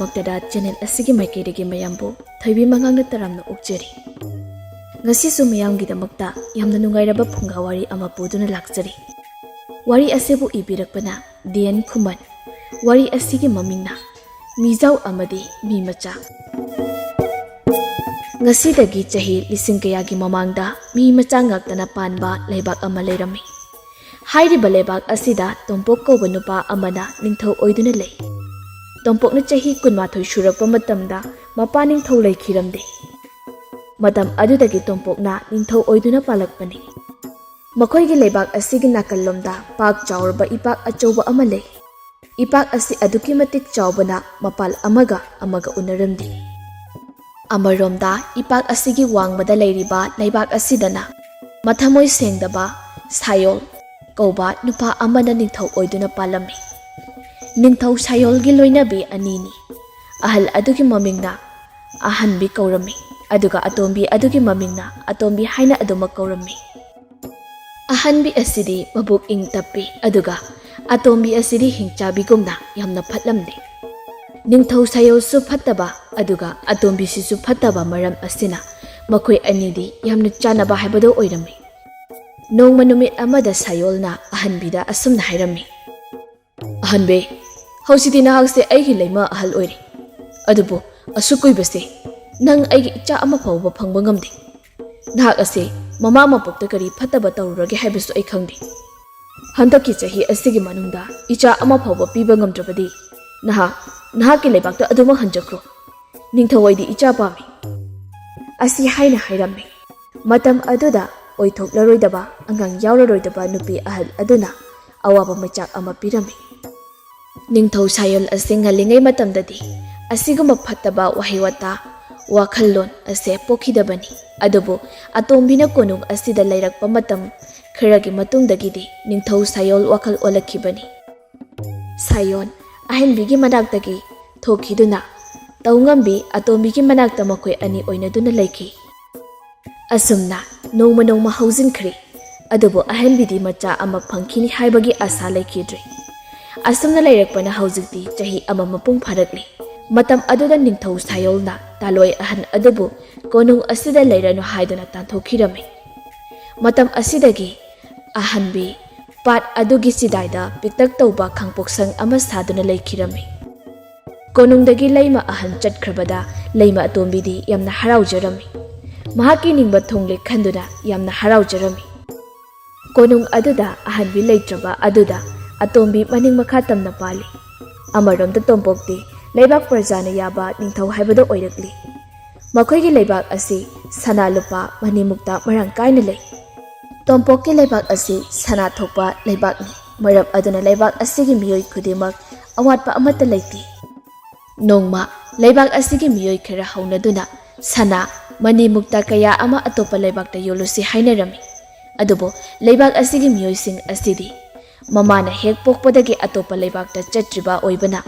ꯃꯛꯇꯗ channel ꯑꯁꯤꯒꯤ ꯃꯥꯏꯀꯩꯗꯒꯤ ꯃꯌꯥꯝꯕꯨ ꯊꯣꯏꯕꯤ ꯃꯉꯥꯡꯅ ꯇꯔꯥꯝꯅ ꯑꯣꯛꯆꯔꯤ꯫ ꯉꯁꯤꯁꯨ ꯃꯌꯥꯝꯒꯤꯗꯃꯛꯇ ꯌꯥꯝꯅ ꯅꯨꯡꯉꯥꯏꯔꯕ ꯐꯨꯡꯒꯥ ꯋꯥꯔꯤ ꯑꯃ ꯄꯨꯗꯨꯅ ꯂꯥꯛꯆꯔꯤ꯫ ꯋꯥꯔꯤ ꯑꯁꯤꯕꯨ ꯏꯕꯤꯔꯛꯄꯅ N Khuman, ꯋꯥꯔꯤ ꯑꯁꯤꯒꯤ ꯃꯃꯤꯡꯅ Meejao Amadi Mee Macha. Ngasidagi chahi lising kayagi mamangda mi macha ngaktana panba leibak ama leirami. Hairiba leibak asida tompok kauba nupa amana ningthau oiduna lei. Tompokna chahi kunmathoi surakpa matamda mapa ningthau leikhiramde. Matam adudagi tompokna ningthau oiduna palakpani. Makhoigi leibak asigi nakalomda pak chaurba ipak achauba ama lei. Ipak asi aduki matik chaubana mapal amaga unaramdi. Amaromda ipak asigi wangbada leiriba leibak asidana mathamoi sengdaba sayol kauba nupa amana ningthau oiduna palami. Ningthau sayolgi loinabi anini. Ahal adugi mamingna ahanbi kaurami. Aduga atombi adugi mamingna atombi haina aduma kaurami. Ahanbi asidi mabuk ing tapi aduga atombi asidi hingchabi gumna yamna phatlamde. Ningthau sayol su phattaba aduga atombi sisu phattaba maram asina makhoi anidi yamna chanaba haibado oirami. Nongma numit amada sayolna ahanbida asumna hairami. Ahanbe hausidi nahakse aigi leima ahal oiri. Adubo asukuibase nang aigi icha ama phawba phangba ngamde. Nahak ase mama mapokta kari phattaba tawrage haibasu ai khangde. Handaki chahi asigi manungda icha ama phawba piba ngamdrabadi nahaki leibakta aduma hanjakro. Ningthawaidi icha pami. Asi haina hairami. Matam aduda oithoklaroi angang yauraroidaba nupi ahal aduna awaba machak ama pirami. Ningthau sayol asing ngalingai matamdadi asiguma phattaba wahiwata wakhallon ase pokhidabani. Adubo atombina konung asida leirakpa matam kharagi matungdagidi ningthau sayol wakhal olakhibani. Sayon ahenbigi manaktagi thokhiduna taungambi atombigi manakta makhoi ani oinaduna leiki. Asumna nongma hauzinkhri. Adubo ahenbidi macha ama phangkhini haibagi asa leikidri. Asumna leirakpana hauzikti chahi ama mapung pharakli. Matam aduda ningthau sayolna taloi ahan adubu konung asida leiranu haiduna tanthokirami. Matam asidagi ahanbi pat adugi sidaida piktak tauba khangpoksang ama saduna leikirami. Konungdagi leima ahan chatkrabada leima atombidi yamna haraujarami. Mahaki ningba thongle khanduna yamna haraujarami. Konung aduda ahanbi leitraba aduda atombi maning makha tamna pali. Amaromda tompokti leibak prajana yaba ningthau haibado oirakli. Makhoigi leibak asi sana lupa manimukta marang kaina lei. Tompokki leibak asi sana thokpa leibakni. Maram aduna leibak asigi miyoi khudimak awatpa amata leiti. Nongma leibak asigi miyoi khara haunaduna sana manimukta kaya ama atopa leibakta yolusi hainarami. Adubo leibak asigi miyoi sing asidi mamana hek pokpadagi atopa leibakta chatriba oibana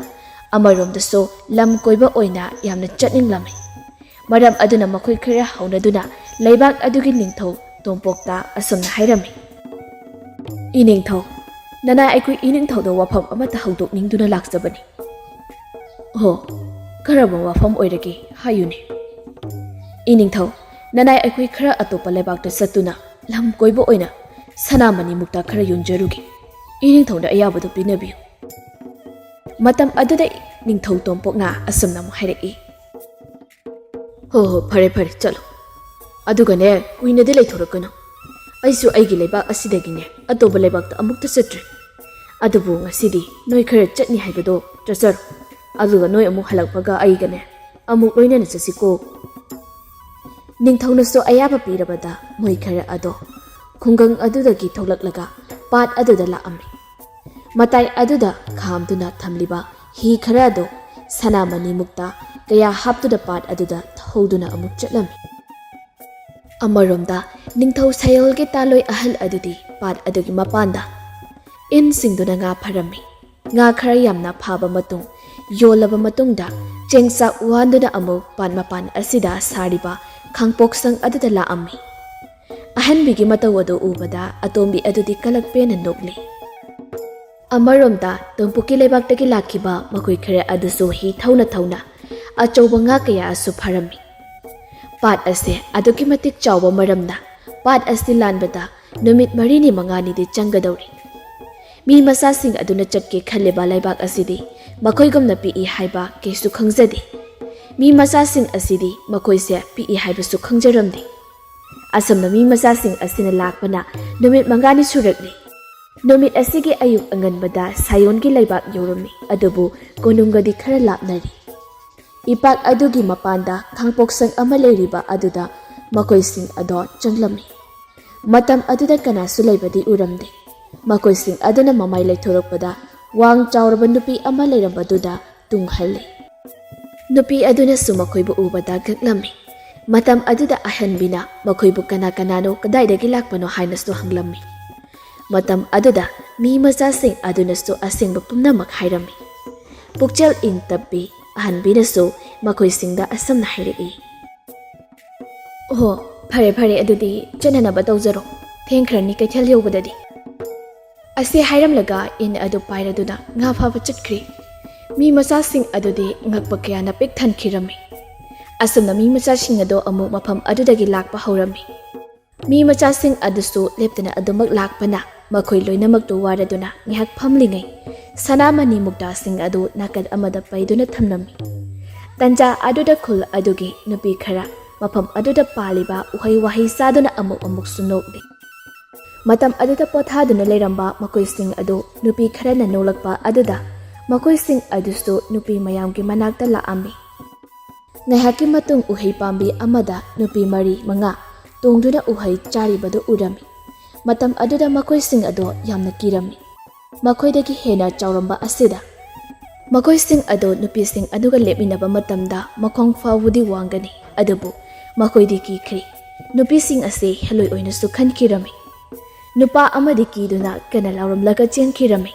amaromdaso lam koiba oina yamna chatninglami. Maram aduna makhoi khara haunaduna leibak adugi ningthau tompokta asumna hairami. Iningthau nana aikui iningthauda wafam amata haudokningduna laksabani. Ho karaba wafam oirage hayune. Iningthau nana aikui khara atopa leibakta satuna lam koiba oina sanamani mukta khara yonjarugi. Iningthauda ayabadu pinabiyu. Matam aduda ningthau tompokna asumna mu hairaki. Ho phare chalo. Adugane kuinadi leithorakano. Aisu aigi leibak asidagine atoba leibakta amukta chatre. Adubu ngasidi noi khara chatni haibado chachar. Aduga noi amuk halakpaga aigane amuk loinana chasiko. Ningthaunaso ayaba pirabada moi khara ado khungang adudagi tholaklaga pat aduda laamri. Matai aduda khamduna thamliba hi khara ado sanamani mukta kaya haptuda pat aduda thoduna amuk chatlami. Amaromda ningthau sayolgi taloi ahal adudi pat adugi mapanda in singduna nga pharami. Nga khara yamna phaba matung yolaba matungda chengsa uhanduna amuk pan mapan asida sariba khangpoksang aduda laami. Ahanbigi matawado ubada atombi adudi kalakpena nokli. ꯑꯃꯔꯣꯝꯗ ꯇꯣꯝꯄꯣꯛꯀꯤ ꯂꯩꯕꯥꯛꯇꯒꯤ ꯂꯥꯛꯈꯤꯕ ꯃꯈꯣꯏ ꯈꯔ ꯑꯗꯨꯁꯨ ꯍꯤ ꯊꯧꯅ ꯊꯧꯅ ꯑꯆꯧꯕ ꯉꯥ ꯀꯌꯥꯁꯨ ꯐꯥꯔꯝꯃꯤ꯫ ꯄꯥꯠ ꯑꯁꯤ ꯑꯗꯨꯛꯀꯤ ꯃꯇꯤꯛ ꯆꯥꯎꯕ ꯃꯔꯝꯅ ꯄꯥꯠ ꯑꯁꯤ ꯂꯥꯟꯕꯗ ꯅꯨꯃꯤꯠ 4-5ꯗꯤ ꯆꯪꯒꯗꯧꯔꯤ꯫ ꯃꯤ ꯃꯆꯥꯁꯤꯡ ꯑꯗꯨꯅ ꯆꯠꯀꯦ ꯈꯜꯂꯤꯕ ꯂꯩꯕꯥꯛ ꯑꯁꯤꯗꯤ ꯃꯈꯣꯏꯒꯨꯝꯅ ꯄꯤꯛꯏ ꯍꯥꯏꯕ ꯀꯩꯁꯨ ꯈꯪꯖꯗꯦ꯫ ꯃꯤ ꯃꯆꯥꯁꯤꯡ ꯑꯁꯤꯗꯤ ꯃꯈꯣꯏꯁꯦ ꯄꯤꯛꯏ ꯍꯥꯏꯕꯁꯨ ꯈꯪꯖꯔꯝꯗꯦ꯫ ꯑꯁꯨꯝꯅ ꯃꯤ ꯃꯆꯥꯁꯤꯡ ꯑꯁꯤꯅ ꯂꯥꯛꯄꯅ ꯅꯨꯃꯤꯠ 5ꯅꯤ ꯁꯨꯔꯛꯂꯤ꯫ ꯅꯨꯃꯤꯠ ꯑꯁꯤꯒꯤ ꯑꯌꯨꯛ ꯑꯉꯟꯕꯗ ꯁꯥꯌꯣꯟꯒꯤ ꯂꯩꯕꯥꯛ ꯌꯧꯔꯝꯃꯤ, ꯑꯗꯨꯕꯨ ꯀꯣꯅꯨꯡꯒꯗꯤ ꯈꯔ ꯂꯥꯞꯅꯔꯤ꯫ ꯏꯄꯥꯛ ꯑꯗꯨꯒꯤ ꯃꯄꯥꯟꯗ ꯈꯥꯡꯄꯣꯛꯁꯪ ꯑꯃ ꯂꯩꯔꯤꯕ ꯑꯗꯨꯗ ꯃꯈꯣꯏꯁꯤꯡ ꯑꯗꯣ ꯆꯪꯂꯝꯃꯤ꯫ ꯃꯇꯝ ꯑꯗꯨꯗ ꯀꯅꯥꯁꯨ ꯂꯩꯕꯗꯤ ꯎꯔꯝꯗꯦ꯫ ꯃꯈꯣꯏꯁꯤꯡ ꯑꯗꯨꯅ ꯃꯃꯥꯏ ꯂꯩꯊꯣꯔꯛꯄꯗ ꯋꯥꯡ ꯆꯥꯎꯔꯕ ꯅꯨꯄꯤ ꯑꯃ ꯂꯩꯔꯝꯕꯗꯨꯗ ꯇꯨꯡ ꯍꯜꯂꯤ꯫ ꯅꯨꯄꯤ ꯑꯗꯨꯅꯁꯨ ꯃꯈꯣꯏꯕꯨ ꯎꯕꯗ ꯉꯛꯂꯝꯃꯤ꯫ ꯃꯇꯝ ꯑꯗꯨꯗ ꯑꯍꯟꯕꯤꯅ ꯃꯈꯣꯏꯕꯨ ꯀꯅꯥꯅꯣ ꯀꯗꯥꯏꯗꯒꯤ ꯂꯥꯛꯄꯅꯣ ꯍꯥꯏꯅꯁꯨ ꯍꯪꯂꯝꯃꯤ꯫ ꯃꯇꯝ ꯑꯗꯨꯗ ꯃꯤ ꯃꯆꯥꯁꯤꯡ ꯑꯗꯨꯅꯁꯨ ꯑꯁꯦꯡꯕ ꯄꯨꯝꯅꯃꯛ ꯍꯥꯏꯔꯝꯃꯤ꯫ ꯄꯨꯛꯆꯦꯜ ꯏꯪ ꯇꯞꯄꯤ ꯑꯍꯟꯕꯤꯅꯁꯨ ꯃꯈꯣꯏꯁꯤꯡꯗ ꯑꯁꯨꯝꯅ ꯍꯥꯏꯔꯛꯏ, "ꯑꯣꯍꯣ, ꯐꯔꯦ ꯑꯗꯨꯗꯤ ꯆꯠꯅꯅꯕ ꯇꯧꯖꯔꯣ, ꯊꯦꯡꯈ꯭ꯔꯅꯤ ꯀꯩꯊꯦꯜ ꯌꯧꯕꯗꯗꯤ"꯫ ꯑꯁꯤ ꯍꯥꯏꯔꯝꯂꯒ ꯏꯟ ꯑꯗꯨ ꯄꯥꯏꯔꯗꯨꯅ ꯉꯥ ꯐꯥꯕ ꯆꯠꯈ꯭ꯔꯤ꯫ ꯃꯤ ꯃꯆꯥꯁꯤꯡ ꯑꯗꯨꯗꯤ ꯉꯛꯄ ꯀꯌꯥꯅ ꯄꯤꯛ ꯊꯟꯈꯤꯔꯝꯃꯤ꯫ ꯑꯁꯨꯝꯅ ꯃꯤ ꯃꯆꯥꯁꯤꯡ ꯑꯗꯨ ꯑꯃꯨꯛ ꯃꯐꯝ ꯑꯗꯨꯗꯒꯤ ꯂꯥꯛꯄ ꯍꯧꯔꯝꯃꯤ꯫ ꯃꯤ ꯃꯆꯥꯁꯤꯡ ꯑꯗꯨꯁꯨ ꯂꯦꯞꯇꯅ ꯑꯗꯨꯃꯛ ꯂꯥꯛꯄꯅ ꯃꯈꯣꯏ ꯂꯣꯏꯅꯃꯛꯇꯨ ꯋꯥꯔꯗꯨꯅ ꯉꯥꯏꯍꯥꯛ ꯐꯝꯂꯤꯉꯩ ꯁꯅꯥꯃꯅꯤ ꯃꯨꯛꯇꯥꯁꯤꯡ ꯑꯗꯨ ꯅꯥꯀꯟ ꯑꯃꯗ ꯄꯩꯗꯨꯅ ꯊꯝꯂꯝꯃꯤ꯫ ꯇꯟꯖꯥ ꯑꯗꯨꯗ ꯈꯨꯜ ꯑꯗꯨꯒꯤ ꯅꯨꯄꯤ ꯈꯔ ꯃꯐꯝ ꯑꯗꯨꯗ ꯄꯥꯜꯂꯤꯕ ꯎꯍꯩ ꯋꯥꯍꯩ ꯆꯥꯗꯨꯅ ꯑꯃꯨꯛꯁꯨ ꯅꯣꯛꯂꯤ꯫ ꯃꯇꯝ ꯑꯗꯨꯗ ꯄꯣꯊꯥꯗꯨꯅ ꯂꯩꯔꯝꯕ ꯃꯈꯣꯏꯁꯤꯡ ꯑꯗꯨ ꯅꯨꯄꯤ ꯈꯔꯅ ꯅꯣꯛꯂꯛꯄ ꯑꯗꯨꯗ ꯃꯈꯣꯏꯁꯤꯡ ꯑꯗꯨꯁꯨ ꯅꯨꯄꯤ ꯃꯌꯥꯝꯒꯤ ꯃꯅꯥꯛꯇ ꯂꯥꯛꯑꯝꯃꯤ꯫ ꯉꯥꯏꯍꯥꯛꯀꯤ ꯃꯇꯨꯡ ꯎꯍꯩ ꯄꯥꯝꯕꯤ ꯑꯃꯗ ꯅꯨꯄꯤ 4-5 ꯇꯣꯡꯗꯨꯅ ꯎꯍꯩ ꯆꯥꯔꯤꯕꯗꯨ ꯎꯔꯝꯃꯤ꯫ ꯃꯇꯝ ꯑꯗꯨꯗ ꯃꯈꯣꯏꯁꯤꯡ ꯑꯗꯨ ꯌꯥꯝꯅ ꯀꯤꯔꯝꯃꯤ꯫ ꯃꯈꯣꯏꯗꯒꯤ ꯍꯦꯟꯅ ꯆꯥꯎꯔꯝꯕ ꯑꯁꯤꯗ ꯃꯈꯣꯏꯁꯤꯡ ꯑꯗꯨ ꯅꯨꯄꯤꯁꯤꯡ ꯑꯗꯨꯒ ꯂꯦꯞꯃꯤꯟꯅꯕ ꯃꯇꯝꯗ ꯃꯈꯣꯡ ꯐꯥꯎꯕꯗꯤ ꯋꯥꯡꯒꯅꯤ, ꯑꯗꯨꯕꯨ ꯃꯈꯣꯏꯗꯤ ꯀꯤꯈ꯭ꯔꯤ꯫ ꯅꯨꯄꯤꯁꯤꯡ ꯑꯁꯤ ꯍꯦꯂꯣꯏ ꯑꯣꯏꯅꯁꯨ ꯈꯟꯈꯤꯔꯝꯃꯤ꯫ ꯅꯨꯄꯥ ꯑꯃꯗꯤ ꯀꯤꯗꯨꯅ ꯀꯟꯅ ꯂꯥꯎꯔꯝꯂꯒ ꯆꯦꯟꯈꯤꯔꯝꯃꯤ꯫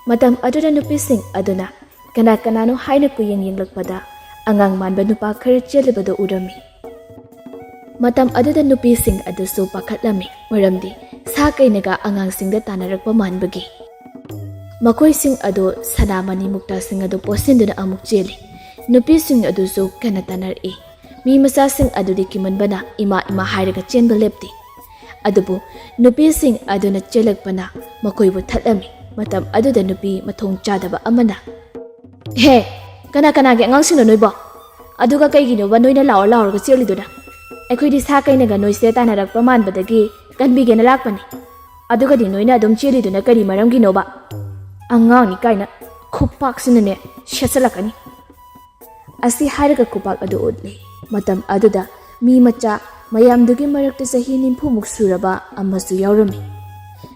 ꯃꯇꯝ ꯑꯗꯨꯗ ꯅꯨꯄꯤꯁꯤꯡ ꯑꯗꯨꯅ ꯀꯅꯥꯅꯣ ꯍꯥꯏꯅ ꯀꯨꯌꯦꯡ ꯌꯦꯡꯂꯛꯄꯗ ꯑꯉꯥꯡ ꯃꯥꯟꯕ ꯅꯨꯄꯥ ꯈꯔ ꯆꯦꯜꯂꯤꯕꯗꯨ ꯎꯔꯝꯃꯤ꯫ ꯃꯇꯝ ꯑꯗꯨꯗ ꯅꯨꯄꯤꯁꯤꯡ ꯑꯗꯨꯁꯨ ꯄꯥꯈꯠꯂꯝꯃꯤ, ꯃꯔꯝꯗꯤ ꯁꯥ ꯀꯩꯅꯒ ꯑꯉꯥꯡꯁꯤꯡꯗ ꯇꯥꯟꯅꯔꯛꯄ ꯃꯥꯟꯕꯒꯤ꯫ ꯃꯈꯣꯏꯁꯤꯡ ꯑꯗꯨ ꯁꯅꯥꯃꯅꯤ ꯃꯨꯛꯇꯥꯁꯤꯡ ꯑꯗꯨ ꯄꯣꯠꯁꯤꯟꯗꯨꯅ ꯑꯃꯨꯛ ꯆꯦꯜꯂꯤ꯫ ꯅꯨꯄꯤꯁꯤꯡ ꯑꯗꯨꯁꯨ ꯀꯟꯅ ꯇꯥꯟꯅꯔꯛꯏ꯫ ꯃꯤ ꯃꯆꯥꯁꯤꯡ ꯑꯗꯨꯗꯤ ꯀꯤꯃꯟꯕꯅ ꯏꯃꯥ ꯍꯥꯏꯔꯒ ꯆꯦꯟꯕ ꯂꯦꯞꯇꯦ꯫ ꯑꯗꯨꯕꯨ ꯅꯨꯄꯤꯁꯤꯡ ꯑꯗꯨꯅ ꯆꯦꯜꯂꯛꯄꯅ ꯃꯈꯣꯏꯕꯨ ꯊꯠꯂꯝꯃꯤ꯫ ꯃꯇꯝ ꯑꯗꯨꯗ ꯅꯨꯄꯤ ꯃꯊꯣꯡ ꯆꯥꯗꯕ ꯑꯃꯅ, "ꯍꯦ, ꯀꯅꯥꯒꯤ ꯑꯉꯥꯡꯁꯤꯡꯅꯣ ꯅꯣꯏꯕꯣ? ꯑꯗꯨꯒ ꯀꯩꯒꯤꯅꯣꯕ ꯅꯣꯏꯅ ꯂꯥꯎꯔꯒ ꯆꯦꯜꯂꯤꯗꯨꯅ? ꯑꯩꯈꯣꯏꯗꯤ ꯁꯥ ꯀꯩꯅꯒ ꯅꯣꯏꯁꯦ ꯇꯥꯟꯅꯔꯛꯄ ꯃꯥꯟꯕꯗꯒꯤ ꯀꯟꯕꯤꯒꯦꯅ ꯂꯥꯛꯄꯅꯤ꯫ ꯑꯗꯨꯒꯗꯤ ꯅꯣꯏꯅ ꯑꯗꯨꯝ ꯆꯦꯜꯂꯤꯗꯨꯅ ꯀꯔꯤ ꯃꯔꯝꯒꯤꯅꯣꯕ? ꯑꯉꯥꯡꯅꯤ ꯀꯥꯏꯅ ꯈꯨꯄꯥꯛꯁꯤꯅꯅꯦ ꯁꯦꯠꯆꯜꯂꯛꯀꯅꯤ"꯫ ꯑꯁꯤ ꯍꯥꯏꯔꯒ ꯈꯨꯄꯥꯛ ꯑꯗꯨ ꯎꯠꯂꯤ꯫ ꯃꯇꯝ ꯑꯗꯨꯗ ꯃꯤ ꯃꯆꯥ ꯃꯌꯥꯝꯗꯨꯒꯤ ꯃꯔꯛꯇ ꯆꯍꯤ 90ꯃꯨꯛ ꯁꯨꯔꯕ ꯑꯃꯁꯨ ꯌꯥꯎꯔꯝꯃꯤ꯫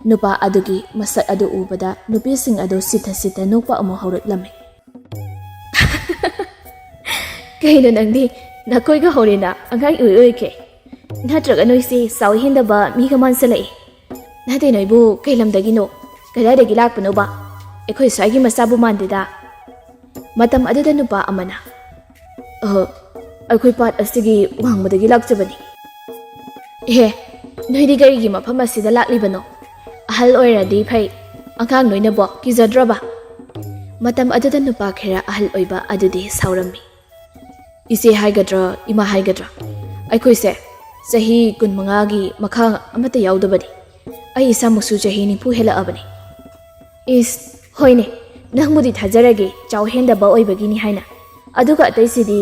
ꯅꯨꯄꯥ ꯑꯗꯨꯒꯤ ꯃꯁꯛ ꯑꯗꯨ ꯎꯕꯗ ꯅꯨꯄꯤꯁꯤꯡ ꯑꯗꯨ ꯁꯤꯊ ꯅꯣꯛꯄ ꯑꯃꯨꯛ ꯍꯧꯔꯛꯂꯝꯃꯤ꯫ "ꯀꯩꯅꯣ ꯅꯪꯗꯤ ꯅꯈꯣꯏꯒ ꯍꯧꯔꯦꯅ ꯑꯉꯥꯡ ꯑꯣꯏꯈ꯭ꯔꯦ? ꯅꯠꯇ꯭ꯔꯒ ꯅꯣꯏꯁꯤ ꯆꯥꯎ ꯍꯦꯟꯗꯕ ꯃꯤꯒ ꯃꯥꯟꯁꯤꯜꯂꯛꯏ? ꯅꯠꯇꯦ, ꯅꯣꯏꯕꯨ ꯀꯩ ꯂꯝꯗꯒꯤꯅꯣ? ꯀꯗꯥꯏꯗꯒꯤ ꯂꯥꯛꯄꯅꯣꯕ? ꯑꯩꯈꯣꯏ ꯁ꯭ꯋꯥꯏꯒꯤ ꯃꯆꯥꯕꯨ ꯃꯥꯟꯗꯦꯗ"꯫ ꯃꯇꯝ ꯑꯗꯨꯗ ꯅꯨꯄꯥ ꯑꯃꯅ, "ꯑꯩꯈꯣꯏ ꯄꯥꯠ ꯑꯁꯤꯒꯤ ꯋꯥꯡꯃꯗꯒꯤ ꯂꯥꯛꯆꯕꯅꯤ"꯫ "ꯑꯦꯍꯦ, ꯅꯣꯏꯗꯤ ꯀꯔꯤꯒꯤ ꯃꯐꯝ ꯑꯁꯤꯗ ꯂꯥꯛꯂꯤꯕꯅꯣ? ꯑꯍꯜ ꯑꯣꯏꯔꯗꯤ ꯐꯩ, ꯑꯉꯥꯡ ꯅꯣꯏꯅꯕꯣ ꯀꯤꯖꯗ꯭ꯔꯕ"꯫ ꯃꯇꯝ ꯑꯗꯨꯗ ꯅꯨꯄꯥ ꯈꯔ ꯑꯍꯜ ꯑꯣꯏꯕ ꯑꯗꯨꯗꯤ ꯁꯥꯎꯔꯝꯃꯤ꯫ "ꯏꯆꯦ ꯍꯥꯏꯒꯗ꯭ꯔꯥ ꯏꯃꯥ ꯍꯥꯏꯒꯗ꯭ꯔꯥ, ꯑꯩꯈꯣꯏꯁꯦ ꯆꯍꯤ 15ꯒꯤ ꯃꯈꯥ ꯑꯃꯠꯇ ꯌꯥꯎꯗꯕꯅꯤ꯫ ꯑꯩ ꯏꯁꯥꯃꯛꯁꯨ ꯆꯍꯤ 90 ꯍꯦꯜꯂꯛꯑꯕꯅꯤ"꯫ "ꯏꯁ, ꯍꯣꯏꯅꯦ, ꯅꯪꯕꯨꯗꯤ ꯊꯥꯖꯔꯒꯦ ꯆꯥꯎ ꯍꯦꯟꯗꯕ ꯑꯣꯏꯕꯒꯤꯅꯤ ꯍꯥꯏꯅ, ꯑꯗꯨꯒ ꯑꯇꯩꯁꯤꯗꯤ"꯫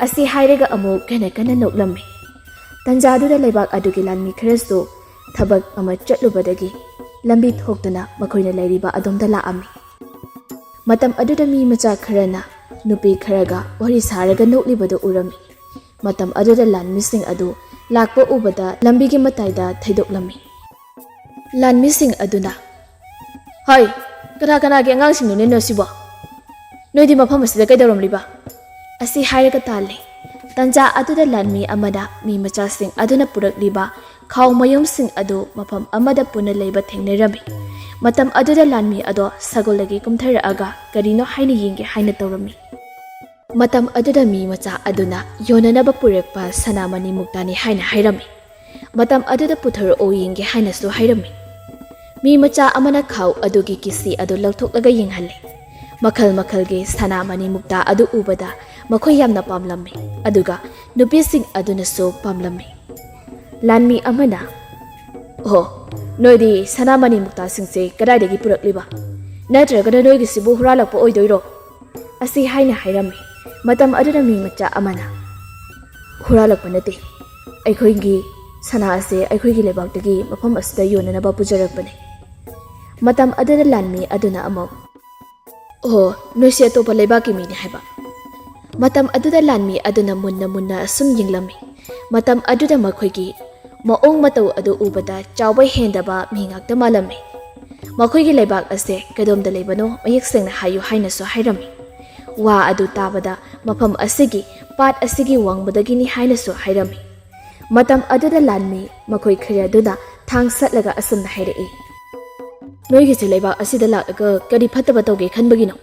ꯑꯁꯤ ꯍꯥꯏꯔꯒ ꯑꯃꯨꯛ ꯀꯟꯅ ꯅꯣꯛꯂꯝꯃꯤ꯫ ꯇꯟꯖꯥꯗꯨꯗ ꯂꯩꯕꯥꯛ ꯑꯗꯨꯒꯤ ꯂꯥꯟꯃꯤ ꯈꯔꯁꯨ ꯊꯕꯛ ꯑꯃ ꯆꯠꯂꯨꯕꯗꯒꯤ ꯂꯝꯕꯤ ꯊꯣꯛꯇꯨꯅ ꯃꯈꯣꯏꯅ ꯂꯩꯔꯤꯕ ꯑꯗꯣꯝꯗ ꯂꯥꯛꯑꯝꯃꯤ꯫ ꯃꯇꯝ ꯑꯗꯨꯗ ꯃꯤ ꯃꯆꯥ ꯈꯔꯅ ꯅꯨꯄꯤ ꯈꯔꯒ ꯋꯥꯔꯤ ꯁꯥꯔꯒ ꯅꯣꯛꯂꯤꯕꯗꯨ ꯎꯔꯝꯃꯤ꯫ ꯃꯇꯝ ꯑꯗꯨꯗ ꯂꯥꯟꯃꯤꯁꯤꯡ ꯑꯗꯨ ꯂꯥꯛꯄ ꯎꯕꯗ ꯂꯝꯕꯤꯒꯤ ꯃꯇꯥꯏꯗ ꯊꯩꯗꯣꯛꯂꯝꯃꯤ꯫ ꯂꯥꯟꯃꯤꯁꯤꯡ ꯑꯗꯨꯅ, "ꯍꯩ, ꯀꯅꯥꯒꯤ ꯑꯉꯥꯡꯁꯤꯡꯅꯣꯅꯦ ꯁꯤꯕꯣ? ꯅꯣꯏꯗꯤ ꯃꯐꯝ ꯑꯁꯤꯗ ꯀꯩꯗꯧꯔꯝꯂꯤꯕ"? ꯑꯁꯤ ꯍꯥꯏꯔꯒ ꯇꯥꯜꯂꯤ꯫ ꯇꯟꯖꯥ ꯑꯗꯨꯗ ꯂꯥꯟꯃꯤ ꯑꯃꯅ ꯃꯤ ꯃꯆꯥꯁꯤꯡ ꯑꯗꯨꯅ ꯄꯨꯔꯛꯂꯤꯕ ꯈꯥꯎ ꯃꯌꯨꯝꯁꯤꯡ ꯑꯗꯨ ꯃꯐꯝ ꯑꯃꯗ ꯄꯨꯟꯅ ꯂꯩꯕ ꯊꯦꯡꯅꯔꯝꯃꯤ꯫ ꯃꯇꯝ ꯑꯗꯨꯗ ꯂꯥꯟꯃꯤ ꯑꯗꯣ ꯁꯒꯣꯜꯗꯒꯤ ꯀꯨꯝꯊꯔꯛꯑꯒ ꯀꯔꯤꯅꯣ ꯍꯥꯏꯅ ꯌꯦꯡꯒꯦ ꯍꯥꯏꯅ ꯇꯧꯔꯝꯃꯤ꯫ ꯃꯇꯝ ꯑꯗꯨꯗ ꯃꯤ ꯃꯆꯥ ꯑꯗꯨꯅ ꯌꯣꯟꯅꯅꯕ ꯄꯨꯔꯛꯄ ꯁꯅꯥꯃꯅꯤ ꯃꯨꯛꯇꯥꯅꯤ ꯍꯥꯏꯅ ꯍꯥꯏꯔꯝꯃꯤ꯫ ꯃꯇꯝ ꯑꯗꯨꯗ ꯄꯨꯊꯔꯛꯑꯣ ꯌꯦꯡꯒꯦ ꯍꯥꯏꯅꯁꯨ ꯍꯥꯏꯔꯝꯃꯤ꯫ Mi macha amana khau adugi kisi adu lauthok laga yenghalle. Makhal makhalge sana mani mukta adu ubada makhoi yamna pamlamme. Aduga nupi sing aduna so pamlamme. Lanmi amana Oh, noidi sana mani mukta singse kadai purak liba. Natraga noigi sibu huralak po oidoiro. Asi haina hairami. Matam aduna mi macha amana. Huralak panate. Aikhoigi sana ase aikhoigi lebaktagi mafam asida yonana ba pujarak pane. Matam aduna lanmi aduna amok. Oh, noisi atopa lebaki mi ni haiba. Matam aduda lanmi aduna munna asum yinglami. Matam aduda makhoigi maong matau adu ubada chawbai hendaba mi ngakta malami. Makhoigi lebak ase kadom da lebano mayek sengna hayu haina so hairami. Wa adu tabada mafam asigi pat asigi wangbadagi ni haina so hairami. Matam aduda lanmi makhoi khaya duda thang satlaga asum na hairai. Noigi se lebak asida lakaga kadi phataba tawge khanbagino.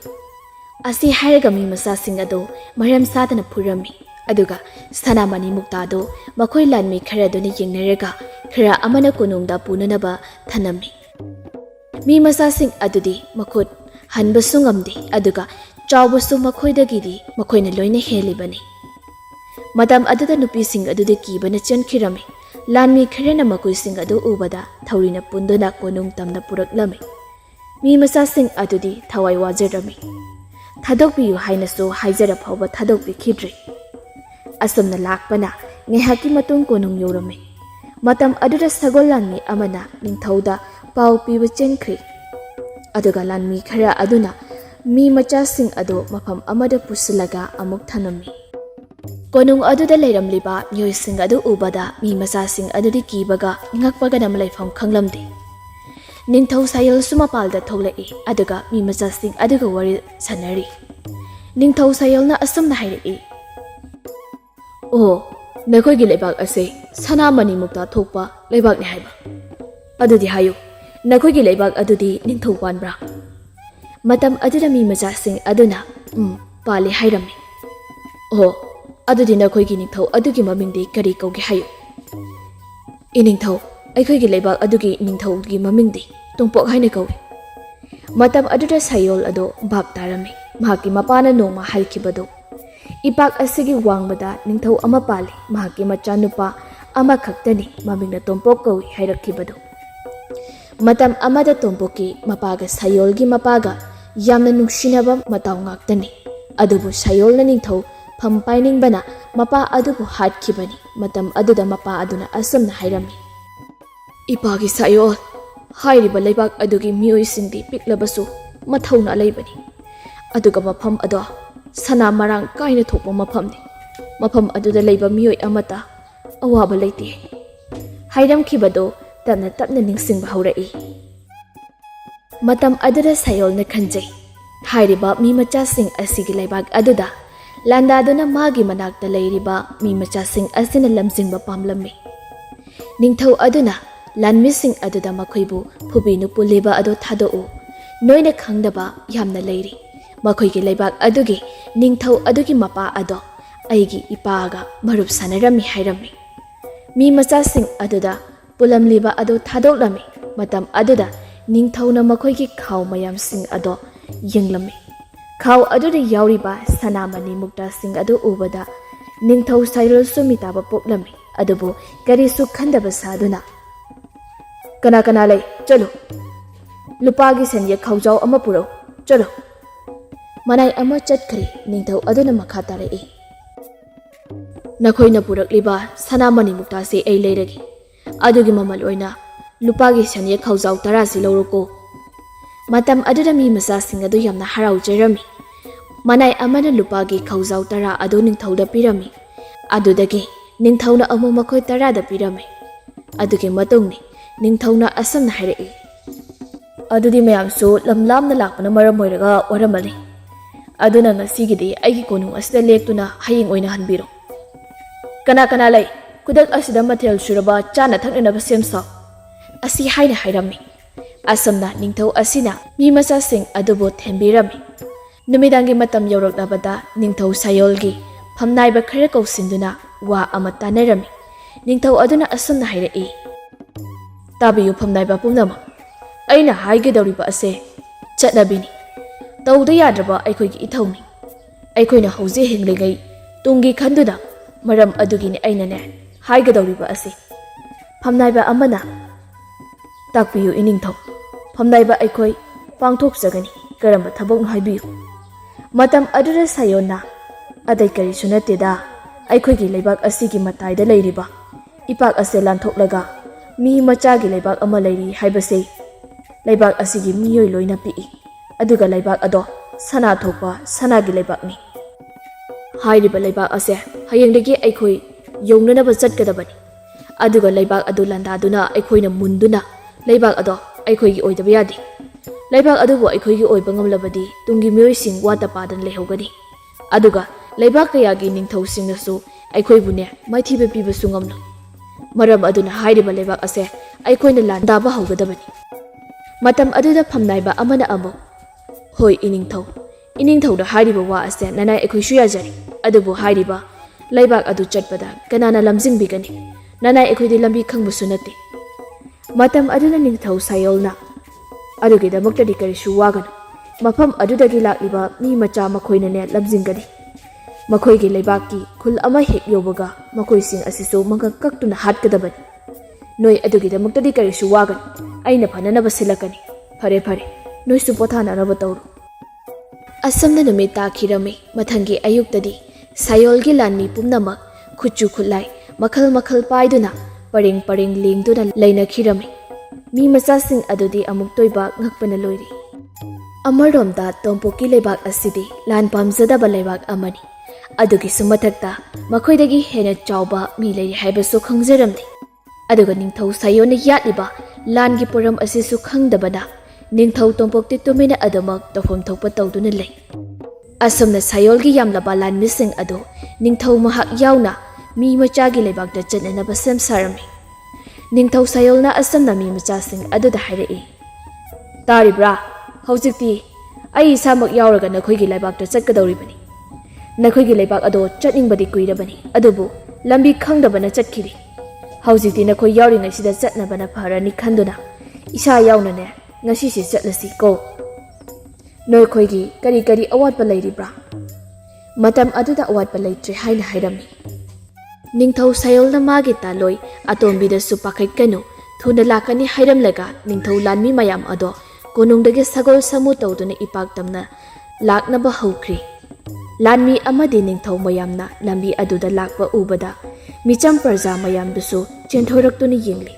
Asi hairaga mi masa sing adu maram sadana phurami. Aduga sana mani mukta do makhoi lanmi khara doni yengnarega khara amana konungda punanaba thanami. Mi masa sing adudi makhot hanba sungamdi aduga chawbusu makhoi dagidi makhoi na loina helibani. Madam aduda nupi sing adude kibana chankhirami. Lanmi kharena makoi sing adu ubada thaurina pundona konung tamna puraklami. Mi masa sing adudi thawai wajarami. Thadokbiyu haina so haijara phawba thadokbi khidri. Asam na lakpana ngehaki matung konung yorame. Matam aduda sagol lanmi amana ningthauda pau piba chenkri. Aduga lanmi khara aduna mi macha sing ado mafam amada pusilaga amuk thanami. Konung aduda leiramliba miyoi sing adu ubada mi macha sing adudi kibaga ngakpaga nam laifam khanglamdi. Ningthau sayal sumapalda tholai aduga mi macha sing aduga wari sanari. Ningthau sayal na asam na hairi. Oh, nakoigi lebak ase sana mani mukta thokpa lebak ni haiba. Adudi hayu, nakoigi lebak adudi ningthau wanbra. Matam aduda mi macha sing aduna pali hairami. Oh, adudi nakoigi ningthau adugi mamingdi kari kaugi hayu. Iningthau, aikoigi lebak adugi ningthau gi mamingdi tungpok haina kaugi. Matam aduda sayol ado bab tarami. Mahaki mapana noma halkibado. Ipak asigi wangbada ningthau ama pali mahaki machanupa ama khaktani mamingna tompok kawi hairakibado. Matam amada tompoki mapaga sayolgi mapaga yamna nungsinaba mataw ngaktani. Adubu sayolna ningthau phampaining bana mapa adubu hatkibani. Matam aduda mapa aduna asamna hairami. Ipagi sayol hairiba leibak adugi miyoi singdi piklabasu mathauna leibani. Aduga mafam ado sana marang kaina thokpa mafamni. Mafam aduda leiba miyoi amata awaba leite. Hairam khibado tapna tapna ningsingba haurai. Matam aduda sayol na khanjai. Hairiba mi macha sing asigi leibak aduda landa aduna magi manakta leiriba mi macha sing asina lamjingba pamlamme. Ningthau aduna lanmi sing aduda makhoibu phubinu puliba ado thadou noina khangdaba yamna leiri. Makhoigi leibak adugi ningthau adugi mapa ado aigi ipaga marup sanarami hairami. Mi macha sing aduda pulamliba ado thadoklami. Matam aduda ningthau na makhoigi khaw mayam sing ado yenglami. Khaw aduda yauriba sanamani mukta sing ado ubada ningthau sairol sumitaba poklami. Adubu karisu khandaba saduna. Kana kana lay chalo. Lupagi sanye khawjaw ama puro chalo. Manai ama chatkri ningthau aduna makha tarai. Nakhoina purakliba sanamani mukta se ei leiragi. Adugi mamal oina lupagi sanye khawjaw tarasi loroko. Matam aduda mi macha sing adu yamna harau jerami. Manai amana lupagi khawjaw tara adu ningthauda pirami. Adudagi ningthauna amu makhoi tarada pirami. Adugi matungni ningthauna asamna hairai. Adudi mayamsu lamlamna lakpana maram oiraga waramani. Aduna ngasigidi aigi konung asida lektuna haying oina hanbiro. Kana kana lay kudak asida mathel suraba chana thaknaba semsa. Asi haina hairami. Asamna ningthau asina mi macha sing adubo thembirami. Numidangi matam yauraknabada ningthau sayolgi phamnaiba khara kausinduna wa ama tanarami. Ningthau aduna asamna hairai. Tabiyu phamnaiba pumnama. ꯑꯩꯅ ꯍꯥꯏꯒꯗꯧꯔꯤꯕ ꯑꯁꯦ ꯆꯠꯅꯕꯤꯅꯤ, ꯇꯧꯗ ꯌꯥꯗ꯭ꯔꯕ ꯑꯩꯈꯣꯏꯒꯤ ꯏꯊꯧꯅꯤ꯫ ꯑꯩꯈꯣꯏꯅ ꯍꯧꯖꯤꯛ ꯍꯤꯡꯂꯤꯉꯩ ꯇꯨꯡꯒꯤ ꯈꯟꯗꯨꯅ ꯃꯔꯝ ꯑꯗꯨꯒꯤꯅꯤ ꯑꯩꯅꯅꯦ ꯍꯥꯏꯒꯗꯧꯔꯤꯕ ꯑꯁꯤ꯫ ꯐꯝꯅꯥꯏꯕ ꯑꯃꯅ ꯇꯥꯛꯄꯤꯌꯨ ꯏꯅꯤꯡꯊꯧ, ꯐꯝꯅꯥꯏꯕ ꯑꯩꯈꯣꯏ ꯄꯥꯡꯊꯣꯛꯆꯒꯅꯤ, ꯀꯔꯝꯕ ꯊꯕꯛꯅꯣ ꯍꯥꯏꯕꯤꯌꯨ꯫ ꯃꯇꯝ ꯑꯗꯨꯗ ꯁꯥꯌꯣꯟꯅ ꯑꯇꯩ ꯀꯔꯤꯁꯨ ꯅꯠꯇꯦꯗ, ꯑꯩꯈꯣꯏꯒꯤ ꯂꯩꯕꯥꯛ ꯑꯁꯤꯒꯤ ꯃꯇꯥꯏꯗ ꯂꯩꯔꯤꯕ ꯏꯄꯥꯛ ꯑꯁꯦ ꯂꯥꯟꯊꯣꯛꯂꯒ ꯃꯤ ꯃꯆꯥꯒꯤ ꯂꯩꯕꯥꯛ ꯑꯃ ꯂꯩꯔꯤ ꯍꯥꯏꯕꯁꯦ ꯂꯩꯕꯥꯛ ꯑꯁꯤꯒꯤ ꯃꯤꯑꯣꯏ ꯂꯣꯏꯅ ꯄꯤꯛꯏ, ꯑꯗꯨꯒ ꯂꯩꯕꯥꯛ ꯑꯗꯣ ꯁꯅꯥ ꯊꯣꯛꯄ ꯁꯅꯥꯒꯤ ꯂꯩꯕꯥꯛꯅꯤ꯫ ꯍꯥꯏꯔꯤꯕ ꯂꯩꯕꯥꯛ ꯑꯁꯦ ꯍꯌꯦꯡꯗꯒꯤ ꯑꯩꯈꯣꯏ ꯌꯧꯅꯅꯕ ꯆꯠꯀꯗꯕꯅꯤ, ꯑꯗꯨꯒ ꯂꯩꯕꯥꯛ ꯑꯗꯨ ꯂꯥꯟꯗꯥꯗꯨꯅ ꯑꯩꯈꯣꯏꯅ ꯃꯨꯟꯗꯨꯅ ꯂꯩꯕꯥꯛ ꯑꯗꯣ ꯑꯩꯈꯣꯏꯒꯤ ꯑꯣꯏꯗꯕ ꯌꯥꯗꯦ꯫ ꯂꯩꯕꯥꯛ ꯑꯗꯨꯕꯨ ꯑꯩꯈꯣꯏꯒꯤ ꯑꯣꯏꯕ ꯉꯝꯂꯕꯗꯤ ꯇꯨꯡꯒꯤ ꯃꯤꯑꯣꯏꯁꯤꯡ ꯋꯥꯠꯇ ꯄꯥꯗꯅ ꯂꯩꯍꯧꯒꯅꯤ, ꯑꯗꯨꯒ ꯂꯩꯕꯥꯛ ꯀꯌꯥꯒꯤ ꯅꯤꯡꯊꯧꯁꯤꯡꯅꯁꯨ ꯑꯩꯈꯣꯏꯕꯨꯅꯦ ꯃꯥꯏꯊꯤꯕ ꯄꯤꯕꯁꯨ ꯉꯝꯂꯣꯏ꯫ ꯃꯔꯝ ꯑꯗꯨꯅ ꯍꯥꯏꯔꯤꯕ ꯂꯩꯕꯥꯛ ꯑꯁꯦ ꯑꯩꯈꯣꯏꯅ ꯂꯥꯟꯗꯥꯕ ꯍꯧꯒꯗꯕꯅꯤ꯫ ꯃꯇꯝ ꯑꯗꯨꯗ ꯐꯝꯅꯥꯏꯕ ꯑꯃꯅ ꯑꯃꯨꯛ, ꯍꯣꯏ ꯏꯅꯤꯡꯊꯧ, ꯏꯅꯤꯡꯊꯧꯅ ꯍꯥꯏꯔꯤꯕ ꯋꯥ ꯑꯁꯦ ꯅꯅꯥꯏ ꯑꯩꯈꯣꯏꯁꯨ ꯌꯥꯖꯔꯤ, ꯑꯗꯨꯕꯨ ꯍꯥꯏꯔꯤꯕ ꯂꯩꯕꯥꯛ ꯑꯗꯨ ꯆꯠꯄꯗ ꯀꯅꯥꯅ ꯂꯝꯖꯤꯡꯕꯤꯒꯅꯤ? ꯅꯅꯥꯏ ꯑꯩꯈꯣꯏꯗꯤ ꯂꯝꯕꯤ ꯈꯪꯕꯁꯨ ꯅꯠꯇꯦ꯫ ꯃꯇꯝ ꯑꯗꯨꯗ ꯅꯤꯡꯊꯧ ꯁꯥꯌꯣꯜꯅ, ꯑꯗꯨꯒꯤꯗꯃꯛꯇꯗꯤ ꯀꯔꯤꯁꯨ ꯋꯥꯒꯅꯨ, ꯃꯐꯝ ꯑꯗꯨꯗꯒꯤ ꯂꯥꯛꯂꯤꯕ ꯃꯤ ꯃꯆꯥ ꯃꯈꯣꯏꯅꯅꯦ ꯂꯝꯖꯤꯡꯒꯅꯤ꯫ ꯃꯈꯣꯏꯒꯤ ꯂꯩꯕꯥꯛꯀꯤ ꯈꯨꯜ ꯑꯃ ꯍꯦꯛ ꯌꯧꯕꯒ ꯃꯈꯣꯏꯁꯤꯡ ꯑꯁꯤꯁꯨ ꯃꯉꯛ ꯀꯛꯇꯨꯅ ꯍꯥꯠꯀꯗꯕꯅꯤ꯫ ꯅꯣꯏ ꯑꯗꯨꯒꯤꯗꯃꯛꯇꯗꯤ ꯀꯔꯤꯁꯨ ꯋꯥꯒꯅꯨ, ꯑꯩꯅ ꯐꯅꯅꯕ ꯁꯤꯜꯂꯛꯀꯅꯤ꯫ ꯐꯔꯦ ꯐꯔꯦ, ꯅꯣꯏꯁꯨ ꯄꯣꯊꯥꯅꯅꯕ ꯇꯧꯔꯣ꯫ ꯑꯁꯨꯝꯅ ꯅꯨꯃꯤꯠ ꯇꯥꯈꯤꯔꯝꯃꯤ꯫ ꯃꯊꯪꯒꯤ ꯑꯌꯨꯛꯇꯗꯤ ꯁꯥꯌꯣꯜꯒꯤ ꯂꯥꯟꯃꯤ ꯄꯨꯝꯅꯃꯛ ꯈꯨꯠꯁꯨ ꯈꯨꯠꯂꯥꯏ ꯃꯈꯜ ꯃꯈꯜ ꯄꯥꯏꯗꯨꯅ ꯄꯔꯦꯡ ꯄꯔꯦꯡ ꯂꯦꯡꯗꯨꯅ ꯂꯩꯅꯈꯤꯔꯝꯃꯤ꯫ ꯃꯤ ꯃꯆꯥꯁꯤꯡ ꯑꯗꯨꯗꯤ ꯑꯃꯨꯛ ꯇꯣꯏꯕ ꯉꯛꯄꯅ ꯂꯣꯏꯔꯤ꯫ ꯑꯃꯔꯣꯝꯗ ꯇꯣꯝꯄꯣꯛꯀꯤ ꯂꯩꯕꯥꯛ ꯑꯁꯤꯗꯤ ꯂꯥꯟ ꯄꯥꯝꯖꯗꯕ ꯂꯩꯕꯥꯛ ꯑꯃꯅꯤ, ꯑꯗꯨꯒꯤꯁꯨ ꯃꯊꯛꯇ ꯃꯈꯣꯏꯗꯒꯤ ꯍꯦꯟꯅ ꯆꯥꯎꯕ ꯃꯤ ꯂꯩꯔꯤ ꯍꯥꯏꯕꯁꯨ ꯈꯪꯖꯔꯝꯗꯦ꯫ ꯑꯗꯨꯒ ꯅꯤꯡꯊꯧ ꯁꯥꯌꯣꯟꯅ ꯌꯥꯠꯂꯤꯕ ꯂꯥꯟꯒꯤ ꯄꯣꯔꯝ ꯑꯁꯤꯁꯨ ꯈꯪꯗꯕꯅ ꯅꯤꯡꯊꯧ ꯇꯣꯝꯄꯣꯛꯇꯤ ꯇꯨꯃꯤꯟꯅ ꯑꯗꯨꯃꯛ ꯇꯧꯐꯝ ꯊꯣꯛꯄ ꯇꯧꯗꯨꯅ ꯂꯩ꯫ ꯑꯁꯨꯝꯅ ꯁꯥꯌꯣꯜꯒꯤ ꯌꯥꯝꯂꯕ ꯂꯥꯟꯃꯤꯁꯤꯡ ꯑꯗꯨ ꯅꯤꯡꯊꯧ ꯃꯍꯥꯛ ꯌꯥꯎꯅ ꯃꯤ ꯃꯆꯥꯒꯤ ꯂꯩꯕꯥꯛꯇ ꯆꯠꯅꯅꯕ ꯁꯦꯝ ꯁꯥꯔꯝꯃꯤ꯫ ꯅꯤꯡꯊꯧ ꯁꯥꯌꯣꯜꯅ ꯑꯁꯨꯝꯅ ꯃꯤ ꯃꯆꯥꯁꯤꯡ ꯑꯗꯨꯗ ꯍꯥꯏꯔꯛꯏ, ꯇꯥꯔꯤꯕ꯭ꯔꯥ? ꯍꯧꯖꯤꯛꯇꯤ ꯑꯩ ꯏꯁꯥꯃꯛ ꯌꯥꯎꯔꯒ ꯅꯈꯣꯏꯒꯤ ꯂꯩꯕꯥꯛꯇ ꯆꯠꯀꯗꯧꯔꯤꯕꯅꯤ꯫ ꯅꯈꯣꯏꯒꯤ ꯂꯩꯕꯥꯛ ꯑꯗꯣ ꯆꯠꯅꯤꯡꯕꯗꯤ ꯀꯨꯏꯔꯕꯅꯤ, ꯑꯗꯨꯕꯨ ꯂꯝꯕꯤ ꯈꯪꯗꯕꯅ ꯆꯠꯈꯤꯔꯤ꯫ ꯍꯧꯖꯤꯛꯇꯤ ꯅꯈꯣꯏ ꯌꯥꯎꯔꯤꯉꯩꯁꯤꯗ ꯆꯠꯅꯕꯅ ꯐꯔꯅꯤ ꯈꯟꯗꯨꯅ ꯏꯁꯥ ꯌꯥꯎꯅꯅꯦ ꯉꯁꯤꯁꯤ ꯆꯠꯂꯁꯤ ꯀꯣ꯫ ꯅꯈꯣꯏꯒꯤ ꯀꯔꯤ ꯀꯔꯤ ꯑꯋꯥꯠꯄ ꯂꯩꯔꯤꯕ꯭ꯔꯥ? ꯃꯇꯝ ꯑꯗꯨꯗ ꯑꯋꯥꯠꯄ ꯂꯩꯇ꯭ꯔꯦ ꯍꯥꯏꯅ ꯍꯥꯏꯔꯝꯃꯤ꯫ ꯅꯤꯡꯊꯧ ꯁꯥꯌꯣꯜꯅ ꯃꯥꯒꯤ ꯇꯥꯂꯣꯏ ꯑꯇꯣꯝꯕꯤꯗꯁꯨ ꯄꯥꯈꯠꯀꯅꯨ, ꯊꯨꯅ ꯂꯥꯛꯀꯅꯤ ꯍꯥꯏꯔꯝꯂꯒ ꯅꯤꯡꯊꯧ ꯂꯥꯟꯃꯤ ꯃꯌꯥꯝ ꯑꯗꯣ ꯀꯣꯅꯨꯡꯗꯒꯤ ꯁꯒꯣꯜ ꯁꯥꯃꯨ ꯇꯧꯗꯨꯅ ꯏꯄꯥꯛ ꯇꯝꯅ ꯂꯥꯛꯅꯕ ꯍꯧꯈ꯭ꯔꯤ꯫ ꯂꯥꯟꯃꯤ ꯑꯃꯗꯤ ꯅꯤꯡꯊꯧ ꯃꯌꯥꯝꯅ ꯂꯝꯕꯤ ꯑꯗꯨꯗ ꯂꯥꯛꯄ ꯎꯕꯗ ꯃꯤꯆꯝ ꯄ꯭ꯔꯖꯥ ꯃꯌꯥꯝꯗꯨꯁꯨ ꯆꯦꯟꯊꯣꯔꯛꯇꯨꯅ ꯌꯦꯡꯂꯤ꯫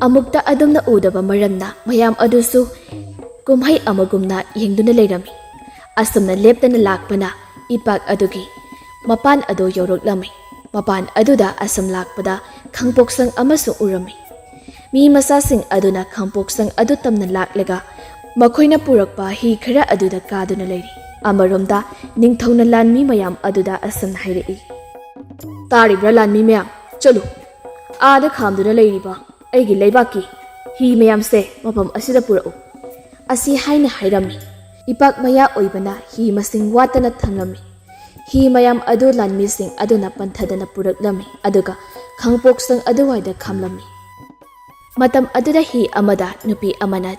ꯑꯃꯨꯛꯇ ꯑꯗꯨꯝꯅ ꯎꯗꯕ ꯃꯔꯝꯅ ꯃꯌꯥꯝ ꯑꯗꯨꯁꯨ ꯀꯨꯝꯍꯩ ꯑꯃꯒꯨꯝꯅ ꯌꯦꯡꯗꯨꯅ ꯂꯩꯔꯝꯃꯤ꯫ ꯑꯁꯨꯝꯅ ꯂꯦꯞꯇꯅ ꯂꯥꯛꯄꯅ ꯏꯄꯥꯛ ꯑꯗꯨꯒꯤ ꯃꯄꯥꯟ ꯑꯗꯨ ꯌꯧꯔꯛꯂꯝꯃꯤ꯫ ꯃꯄꯥꯟ ꯑꯗꯨꯗ ꯑꯁꯨꯝ ꯂꯥꯛꯄꯗ ꯈꯥꯡꯄꯣꯛꯁꯪ ꯑꯃꯁꯨ ꯎꯔꯝꯃꯤ꯫ ꯃꯤ ꯃꯆꯥꯁꯤꯡ ꯑꯗꯨꯅ ꯈꯥꯡꯄꯣꯛꯁꯪ ꯑꯗꯨ ꯇꯝꯅ ꯂꯥꯛꯂꯒ ꯃꯈꯣꯏꯅ ꯄꯨꯔꯛꯄ ꯍꯤ ꯈꯔ ꯑꯗꯨꯗ ꯀꯥꯗꯨꯅ ꯂꯩꯔꯤ꯫ ꯑꯃꯔꯣꯝꯗ ꯅꯤꯡꯊꯧꯅ ꯂꯥꯟꯃꯤ ꯃꯌꯥꯝ ꯑꯗꯨꯗ ꯑꯁꯨꯝꯅ ꯍꯥꯏꯔꯛꯏ, ꯇꯥꯔꯤꯕ꯭ꯔꯥ ꯂꯥꯟꯃꯤ ꯃꯌꯥꯝ? ꯆꯠꯂꯨ, ꯑꯥꯗ ꯈꯥꯝꯗꯨꯅ ꯂꯩꯔꯤꯕ ꯑꯩꯒꯤ ꯂꯩꯕꯥꯛꯀꯤ ꯍꯤ ꯃꯌꯥꯝꯁꯦ ꯃꯐꯝ ꯑꯁꯤꯗ ꯄꯨꯔꯛꯎ꯫ ꯑꯁꯤ ꯍꯥꯏꯅ ꯍꯥꯏꯔꯝꯃꯤ꯫ ꯏꯄꯥꯛ ꯃꯌꯥ ꯑꯣꯏꯕꯅ ꯍꯤ ꯃꯁꯤꯡ ꯋꯥꯠꯇꯅ ꯊꯝꯂꯝꯃꯤ꯫ ꯍꯤ ꯃꯌꯥꯝ ꯑꯗꯨ ꯂꯥꯟꯃꯤꯁꯤꯡ ꯑꯗꯨꯅ ꯄꯟꯊꯗꯅ ꯄꯨꯔꯛꯂꯝꯃꯤ, ꯑꯗꯨꯒ ꯈꯥꯡꯄꯣꯛꯁꯪ ꯑꯗꯨꯋꯥꯏꯗ ꯈꯥꯝꯂꯝꯃꯤ꯫ ꯃꯇꯝ ꯑꯗꯨꯗ ꯍꯤ ꯑꯃꯗ ꯅꯨꯄꯤ ꯑꯃꯅ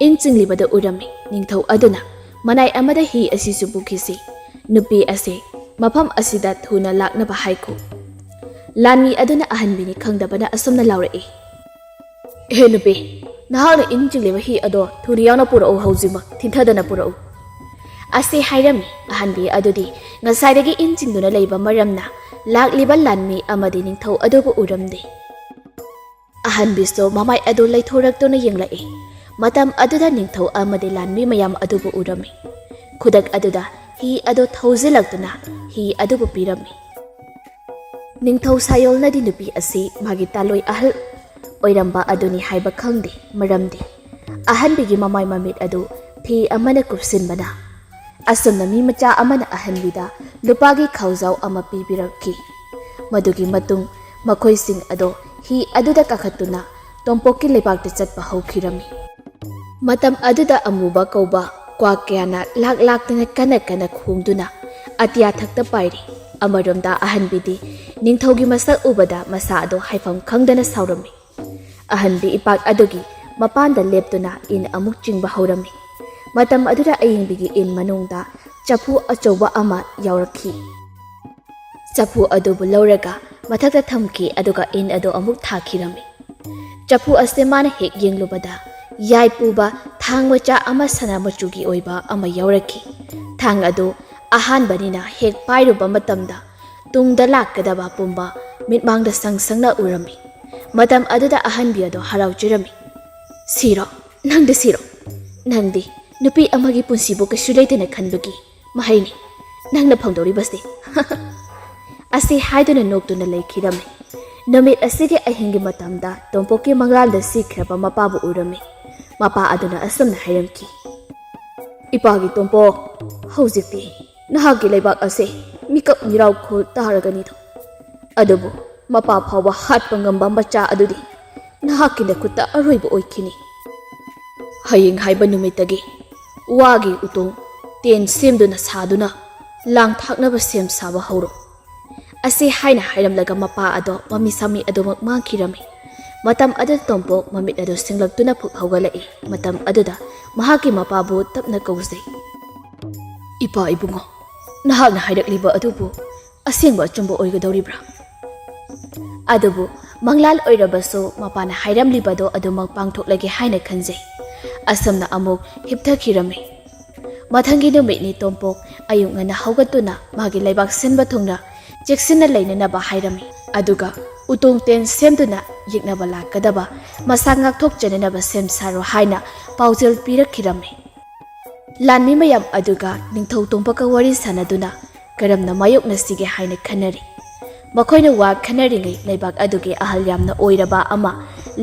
ꯏꯟ ꯆꯤꯡꯂꯤꯕꯗ ꯎꯔꯝꯃꯤ꯫ ꯅꯤꯡꯊꯧ ꯑꯗꯨꯅ ꯃꯅꯥꯏ ꯑꯃꯗ ꯍꯤ ꯑꯁꯤꯁꯨ ꯄꯨꯈꯤꯁꯤ, ꯅꯨꯄꯤ ꯑꯁꯤ ꯃꯐꯝ ꯑꯁꯤꯗ ꯊꯨꯅ ꯂꯥꯛꯅꯕ ꯍꯥꯏꯈꯣ꯫ ꯂꯥꯟꯃꯤ ꯑꯗꯨꯅ ꯑꯍꯟꯕꯤꯅꯤ ꯈꯪꯗꯕꯅ ꯑꯁꯨꯝꯅ ꯂꯥꯎꯔꯛꯏ, ꯍꯦ ꯅꯨꯄꯤ, ꯅꯍꯥꯛꯅ ꯏꯟ ꯆꯤꯡꯂꯤꯕ ꯍꯤ ꯑꯗꯣ ꯊꯨꯅ ꯌꯥꯎꯅ ꯄꯨꯔꯛꯎ, ꯍꯧꯖꯤꯛꯃꯛ ꯊꯤꯟꯊꯗꯅ ꯄꯨꯔꯛꯎ꯫ ꯑꯁꯤ ꯍꯥꯏꯔꯝꯃꯤ꯫ ꯑꯍꯟꯕꯤ ꯑꯗꯨꯗꯤ ꯉꯁꯥꯏꯗꯒꯤ ꯏꯟ ꯆꯤꯡꯗꯨꯅ ꯂꯩꯕ ꯃꯔꯝꯅ ꯂꯥꯛꯂꯤꯕ ꯂꯥꯟꯃꯤ ꯑꯃꯗꯤ ꯅꯤꯡꯊꯧ ꯑꯗꯨꯕꯨ ꯎꯔꯝꯗꯦ꯫ ꯑꯍꯟꯕꯤꯁꯨ ꯃꯃꯥꯏ ꯑꯗꯨ ꯂꯩꯊꯣꯔꯛꯇꯨꯅ ꯌꯦꯡꯂꯛꯏ꯫ ꯃꯇꯝ ꯑꯗꯨꯗ ꯅꯤꯡꯊꯧ ꯑꯃꯗꯤ ꯂꯥꯟꯃꯤ ꯃꯌꯥꯝ ꯑꯗꯨꯕꯨ ꯎꯔꯝꯃꯤ꯫ ꯈꯨꯗꯛ ꯑꯗꯨꯗ ꯍꯤ ꯑꯗꯨ ꯊꯧꯖꯤꯜꯂꯛꯇꯨꯅ ꯍꯤ ꯑꯗꯨꯕꯨ ꯄꯤꯔꯝꯃꯤ꯫ ꯅꯤꯡꯊꯧ ꯁꯥꯌꯣꯜꯅꯗꯤ ꯅꯨꯄꯤ ꯑꯁꯤ ꯃꯥꯒꯤ ꯇꯥꯂꯣꯏ ꯑꯍꯜ ꯑꯣꯏꯔꯝꯕ ꯑꯗꯨꯅꯤ ꯍꯥꯏꯕ ꯈꯪꯗꯦ, ꯃꯔꯝꯗꯤ ꯑꯍꯟꯕꯤꯒꯤ ꯃꯃꯥꯏ ꯃꯃꯤꯠ ꯑꯗꯨ ꯐꯤ ꯑꯃꯅ ꯀꯨꯞꯁꯤꯟꯕꯅ꯫ ꯑꯁꯨꯝꯅ ꯃꯤ ꯃꯆꯥ ꯑꯃꯅ ꯑꯍꯟꯕꯤꯗ ꯂꯨꯄꯥꯒꯤ ꯈꯥꯎꯖꯥꯎ ꯑꯃ ꯄꯤꯕꯤꯔꯛꯈꯤ꯫ ꯃꯗꯨꯒꯤ ꯃꯇꯨꯡ ꯃꯈꯣꯏꯁꯤꯡ ꯑꯗꯣ ꯍꯤ ꯑꯗꯨꯗ ꯀꯥꯈꯠꯇꯨꯅ ꯇꯣꯝꯄꯣꯛꯀꯤ ꯂꯩꯕꯥꯛꯇ ꯆꯠꯄ ꯍꯧꯈꯤꯔꯝꯃꯤ꯫ ꯃꯇꯝ ꯑꯗꯨꯗ ꯑꯃꯨꯕ ꯀꯧꯕ ꯀ꯭ꯋꯥꯛ ꯀꯌꯥꯅ ꯂꯥꯛꯇꯅ ꯀꯟꯅ ꯀꯟꯅ ꯈꯣꯡꯗꯨꯅ ꯑꯇꯤꯌꯥ ꯊꯛꯇ ꯄꯥꯏꯔꯤ꯫ ꯑꯃꯔꯣꯝꯗ ꯑꯍꯟꯕꯤꯗꯤ ꯅꯤꯡꯊꯧꯒꯤ ꯃꯁꯛ ꯎꯕꯗ ꯃꯁꯥ ꯑꯗꯣ ꯍꯥꯏꯐꯝ ꯈꯪꯗꯅ ꯁꯥꯎꯔꯝꯃꯤ꯫ ꯑꯍꯟꯕꯤ ꯏꯄꯥꯛ ꯑꯗꯨꯒꯤ ꯃꯄꯥꯟꯗ ꯂꯦꯞꯇꯨꯅ ꯏꯟ ꯑꯃꯨꯛ ꯆꯤꯡꯕ ꯍꯧꯔꯝꯃꯤ꯫ ꯃꯇꯝ ꯑꯗꯨꯗ ꯑꯌꯤꯡꯕꯤꯒꯤ ꯏꯟ ꯃꯅꯨꯡꯗ ꯆꯐꯨ ꯑꯆꯧꯕ ꯑꯃ ꯌꯥꯎꯔꯛꯈꯤ꯫ ꯆꯐꯨ ꯑꯗꯨꯕꯨ ꯂꯧꯔꯒ ꯃꯊꯛꯇ ꯊꯝꯈꯤ ꯑꯗꯨꯒ ꯏꯟ ꯑꯗꯨ ꯑꯃꯨꯛ ꯊꯥꯈꯤꯔꯝꯃꯤ꯫ ꯆꯐꯨ ꯑꯁꯤ ꯃꯥꯅ ꯍꯦꯛ ꯌꯦꯡꯂꯨꯕꯗ ꯌꯥꯏ ꯄꯨꯕ ꯊꯥꯡ ꯃꯆꯥ ꯑꯃ ꯁꯅꯥ ꯃꯆꯨꯒꯤ ꯑꯣꯏꯕ ꯑꯃ ꯌꯥꯎꯔꯛꯈꯤ꯫ ꯊꯥꯡ ꯑꯗꯨ ꯑꯍꯥꯟꯕꯅꯤꯅ ꯍꯦꯛ ꯄꯥꯏꯔꯨꯕ ꯃꯇꯝꯗ ꯇꯨꯡꯗ ꯂꯥꯛꯀꯗꯕ ꯄꯨꯝꯕ ꯃꯤꯠꯃꯥꯡꯗ ꯁꯪ-ꯁꯪꯅ ꯎꯔꯝꯃꯤ꯫ ꯃꯇꯝ ꯑꯗꯨꯗ ꯑꯍꯟꯕꯤ ꯑꯗꯨ ꯍꯔꯥꯎꯖꯔꯝꯃꯤ꯫ "ꯁꯤꯔꯣ, ꯅꯪꯗꯤ ꯁꯤꯔꯣ. ꯅꯪꯗꯤ ꯅꯨꯄꯤ ꯑꯃꯒꯤ ꯄꯨꯟꯁꯤꯕꯨ ꯀꯩꯁꯨ ꯂꯩꯇꯅ ꯈꯟꯕꯒꯤ ꯃꯍꯩꯅꯤ ꯅꯪꯅ ꯐꯪꯗꯧꯔꯤꯕꯁꯦ." ꯑꯁꯤ ꯍꯥꯏꯗꯨꯅ ꯅꯣꯛꯇꯨꯅ ꯂꯩꯈꯤꯔꯝꯃꯤ꯫ ꯅꯨꯃꯤꯠ ꯑꯁꯤꯒꯤ ꯑꯍꯤꯡꯒꯤ ꯃꯇꯝꯗ ꯇꯣꯝꯄꯣꯛꯀꯤ ꯃꯪꯂꯥꯟꯗ ꯁꯤꯈ꯭ꯔꯕ ꯃꯄꯥꯕꯨ ꯎꯔꯝꯃꯤ꯫ ꯃꯄꯥ ꯑꯗꯨꯅ ꯑꯁꯨꯝꯅ ꯍꯥꯏꯔꯝꯈꯤ꯫ "ꯏꯄꯥꯒꯤ ꯇꯣꯝꯄꯣꯛ, ꯍꯧꯖꯤꯛꯇꯤ ꯅꯍꯥꯛꯀꯤ ꯂꯩꯕꯥꯛ ꯑꯁꯦ ꯃꯤꯀꯞ ꯃꯤꯔꯥꯎꯈꯣꯜ ꯇꯥꯔꯒꯅꯤꯗꯣ꯫ ꯑꯗꯨꯕꯨ ꯃꯄꯥ ꯐꯥꯎꯕ ꯍꯥꯠꯄ ꯉꯝꯕ ꯃꯆꯥ ꯑꯗꯨꯗꯤ ꯅꯍꯥꯛꯀꯤ ꯅꯈꯨꯠꯇ ꯑꯔꯣꯏꯕ ꯑꯣꯏꯈꯤꯅꯤ꯫ ꯍꯌꯦꯡ ꯍꯥꯏꯕ ꯅꯨꯃꯤꯠꯇꯒꯤ ꯋꯥꯒꯤ ꯎꯇꯣꯡ ꯇꯦꯟ ꯁꯦꯝꯗꯨꯅ ꯁꯥꯗꯨꯅ ꯂꯥꯡ ꯊꯥꯛꯅꯕ ꯁꯦꯝ ꯁꯥꯕ ꯍꯧꯔꯣ." ꯑꯁꯤ ꯍꯥꯏꯅ ꯍꯥꯏꯔꯝꯂꯒ ꯃꯄꯥ ꯑꯗꯣ ꯃꯃꯤ ꯁꯥꯃꯤ ꯑꯗꯨꯃꯛ ꯃꯥꯡꯈꯤꯔꯝꯃꯤ꯫ ꯃꯇꯝ ꯑꯗꯨꯗ ꯇꯣꯝꯄꯣꯛ ꯃꯃꯤꯠ ꯑꯗꯨ ꯁꯤꯡꯂꯛꯇꯨꯅ ꯐꯨꯛ ꯍꯧꯒꯠꯂꯛꯏ꯫ ꯃꯇꯝ ꯑꯗꯨꯗ ꯃꯍꯥꯛꯀꯤ ꯃꯄꯥꯕꯨ ꯇꯞꯅ ꯀꯧꯖꯩ꯫ "ꯏꯄꯥ ꯏꯕꯨꯡꯉꯣ, ꯅꯍꯥꯛꯅ ꯍꯥꯏꯔꯛꯂꯤꯕ ꯑꯗꯨꯕꯨ ꯑꯁꯦꯡꯕ ꯑꯆꯨꯝꯕ ꯑꯣꯏꯒꯗꯧꯔꯤꯕ꯭ꯔꯥ?" ꯑꯗꯨꯕꯨ ꯃꯪꯂꯥꯟ ꯑꯣꯏꯔꯕꯁꯨ ꯃꯄꯥꯅ ꯍꯥꯏꯔꯝꯂꯤꯕꯗꯣ ꯑꯗꯨꯃꯛ ꯄꯥꯡꯊꯣꯛꯂꯒꯦ ꯍꯥꯏꯅ ꯈꯟꯖꯩ꯫ ꯑꯁꯨꯝꯅ ꯑꯃꯨꯛ ꯍꯤꯞꯊꯈꯤꯔꯝꯃꯤ꯫ ꯃꯊꯪꯒꯤ ꯅꯨꯃꯤꯠꯅꯤ ꯇꯣꯝꯄꯣꯛ ꯑꯌꯨꯛ ꯉꯟꯅ ꯍꯧꯒꯠꯇꯨꯅ ꯃꯥꯒꯤ ꯂꯩꯕꯥꯛ ꯁꯤꯟꯕ ꯊꯨꯡꯅ ꯆꯦꯛꯁꯤꯟꯅ ꯂꯩꯅꯅꯕ ꯍꯥꯏꯔꯝꯃꯤ꯫ ꯑꯗꯨꯒ ꯎꯇꯣꯡ ꯇꯦꯟ ꯁꯦꯝꯗꯨꯅ ꯌꯦꯛꯅꯕ ꯂꯥꯛꯀꯗꯕ ꯃꯁꯥ ꯉꯥꯛꯊꯣꯛꯆꯅꯅꯕ ꯁꯦꯝ ꯁꯥꯔꯣ ꯍꯥꯏꯅ ꯄꯥꯎꯖꯦꯜ ꯄꯤꯔꯛꯈꯤꯔꯝꯃꯤ꯫ ꯂꯥꯟꯃꯤ ꯃꯌꯥꯝ ꯑꯗꯨꯒ ꯅꯤꯡꯊꯧ ꯇꯣꯝꯄꯣꯛꯀ ꯋꯥꯔꯤ ꯁꯥꯅꯗꯨꯅ ꯀꯔꯝꯅ ꯃꯥꯌꯣꯛꯅꯁꯤꯒꯦ ꯍꯥꯏꯅ ꯈꯟꯅꯔꯤ꯫ ꯃꯈꯣꯏꯅ ꯋꯥ ꯈꯟꯅꯔꯤꯉꯩ ꯂꯩꯕꯥꯛ ꯑꯗꯨꯒꯤ ꯑꯍꯜ ꯌꯥꯝꯅ ꯑꯣꯏꯔꯕ ꯑꯃ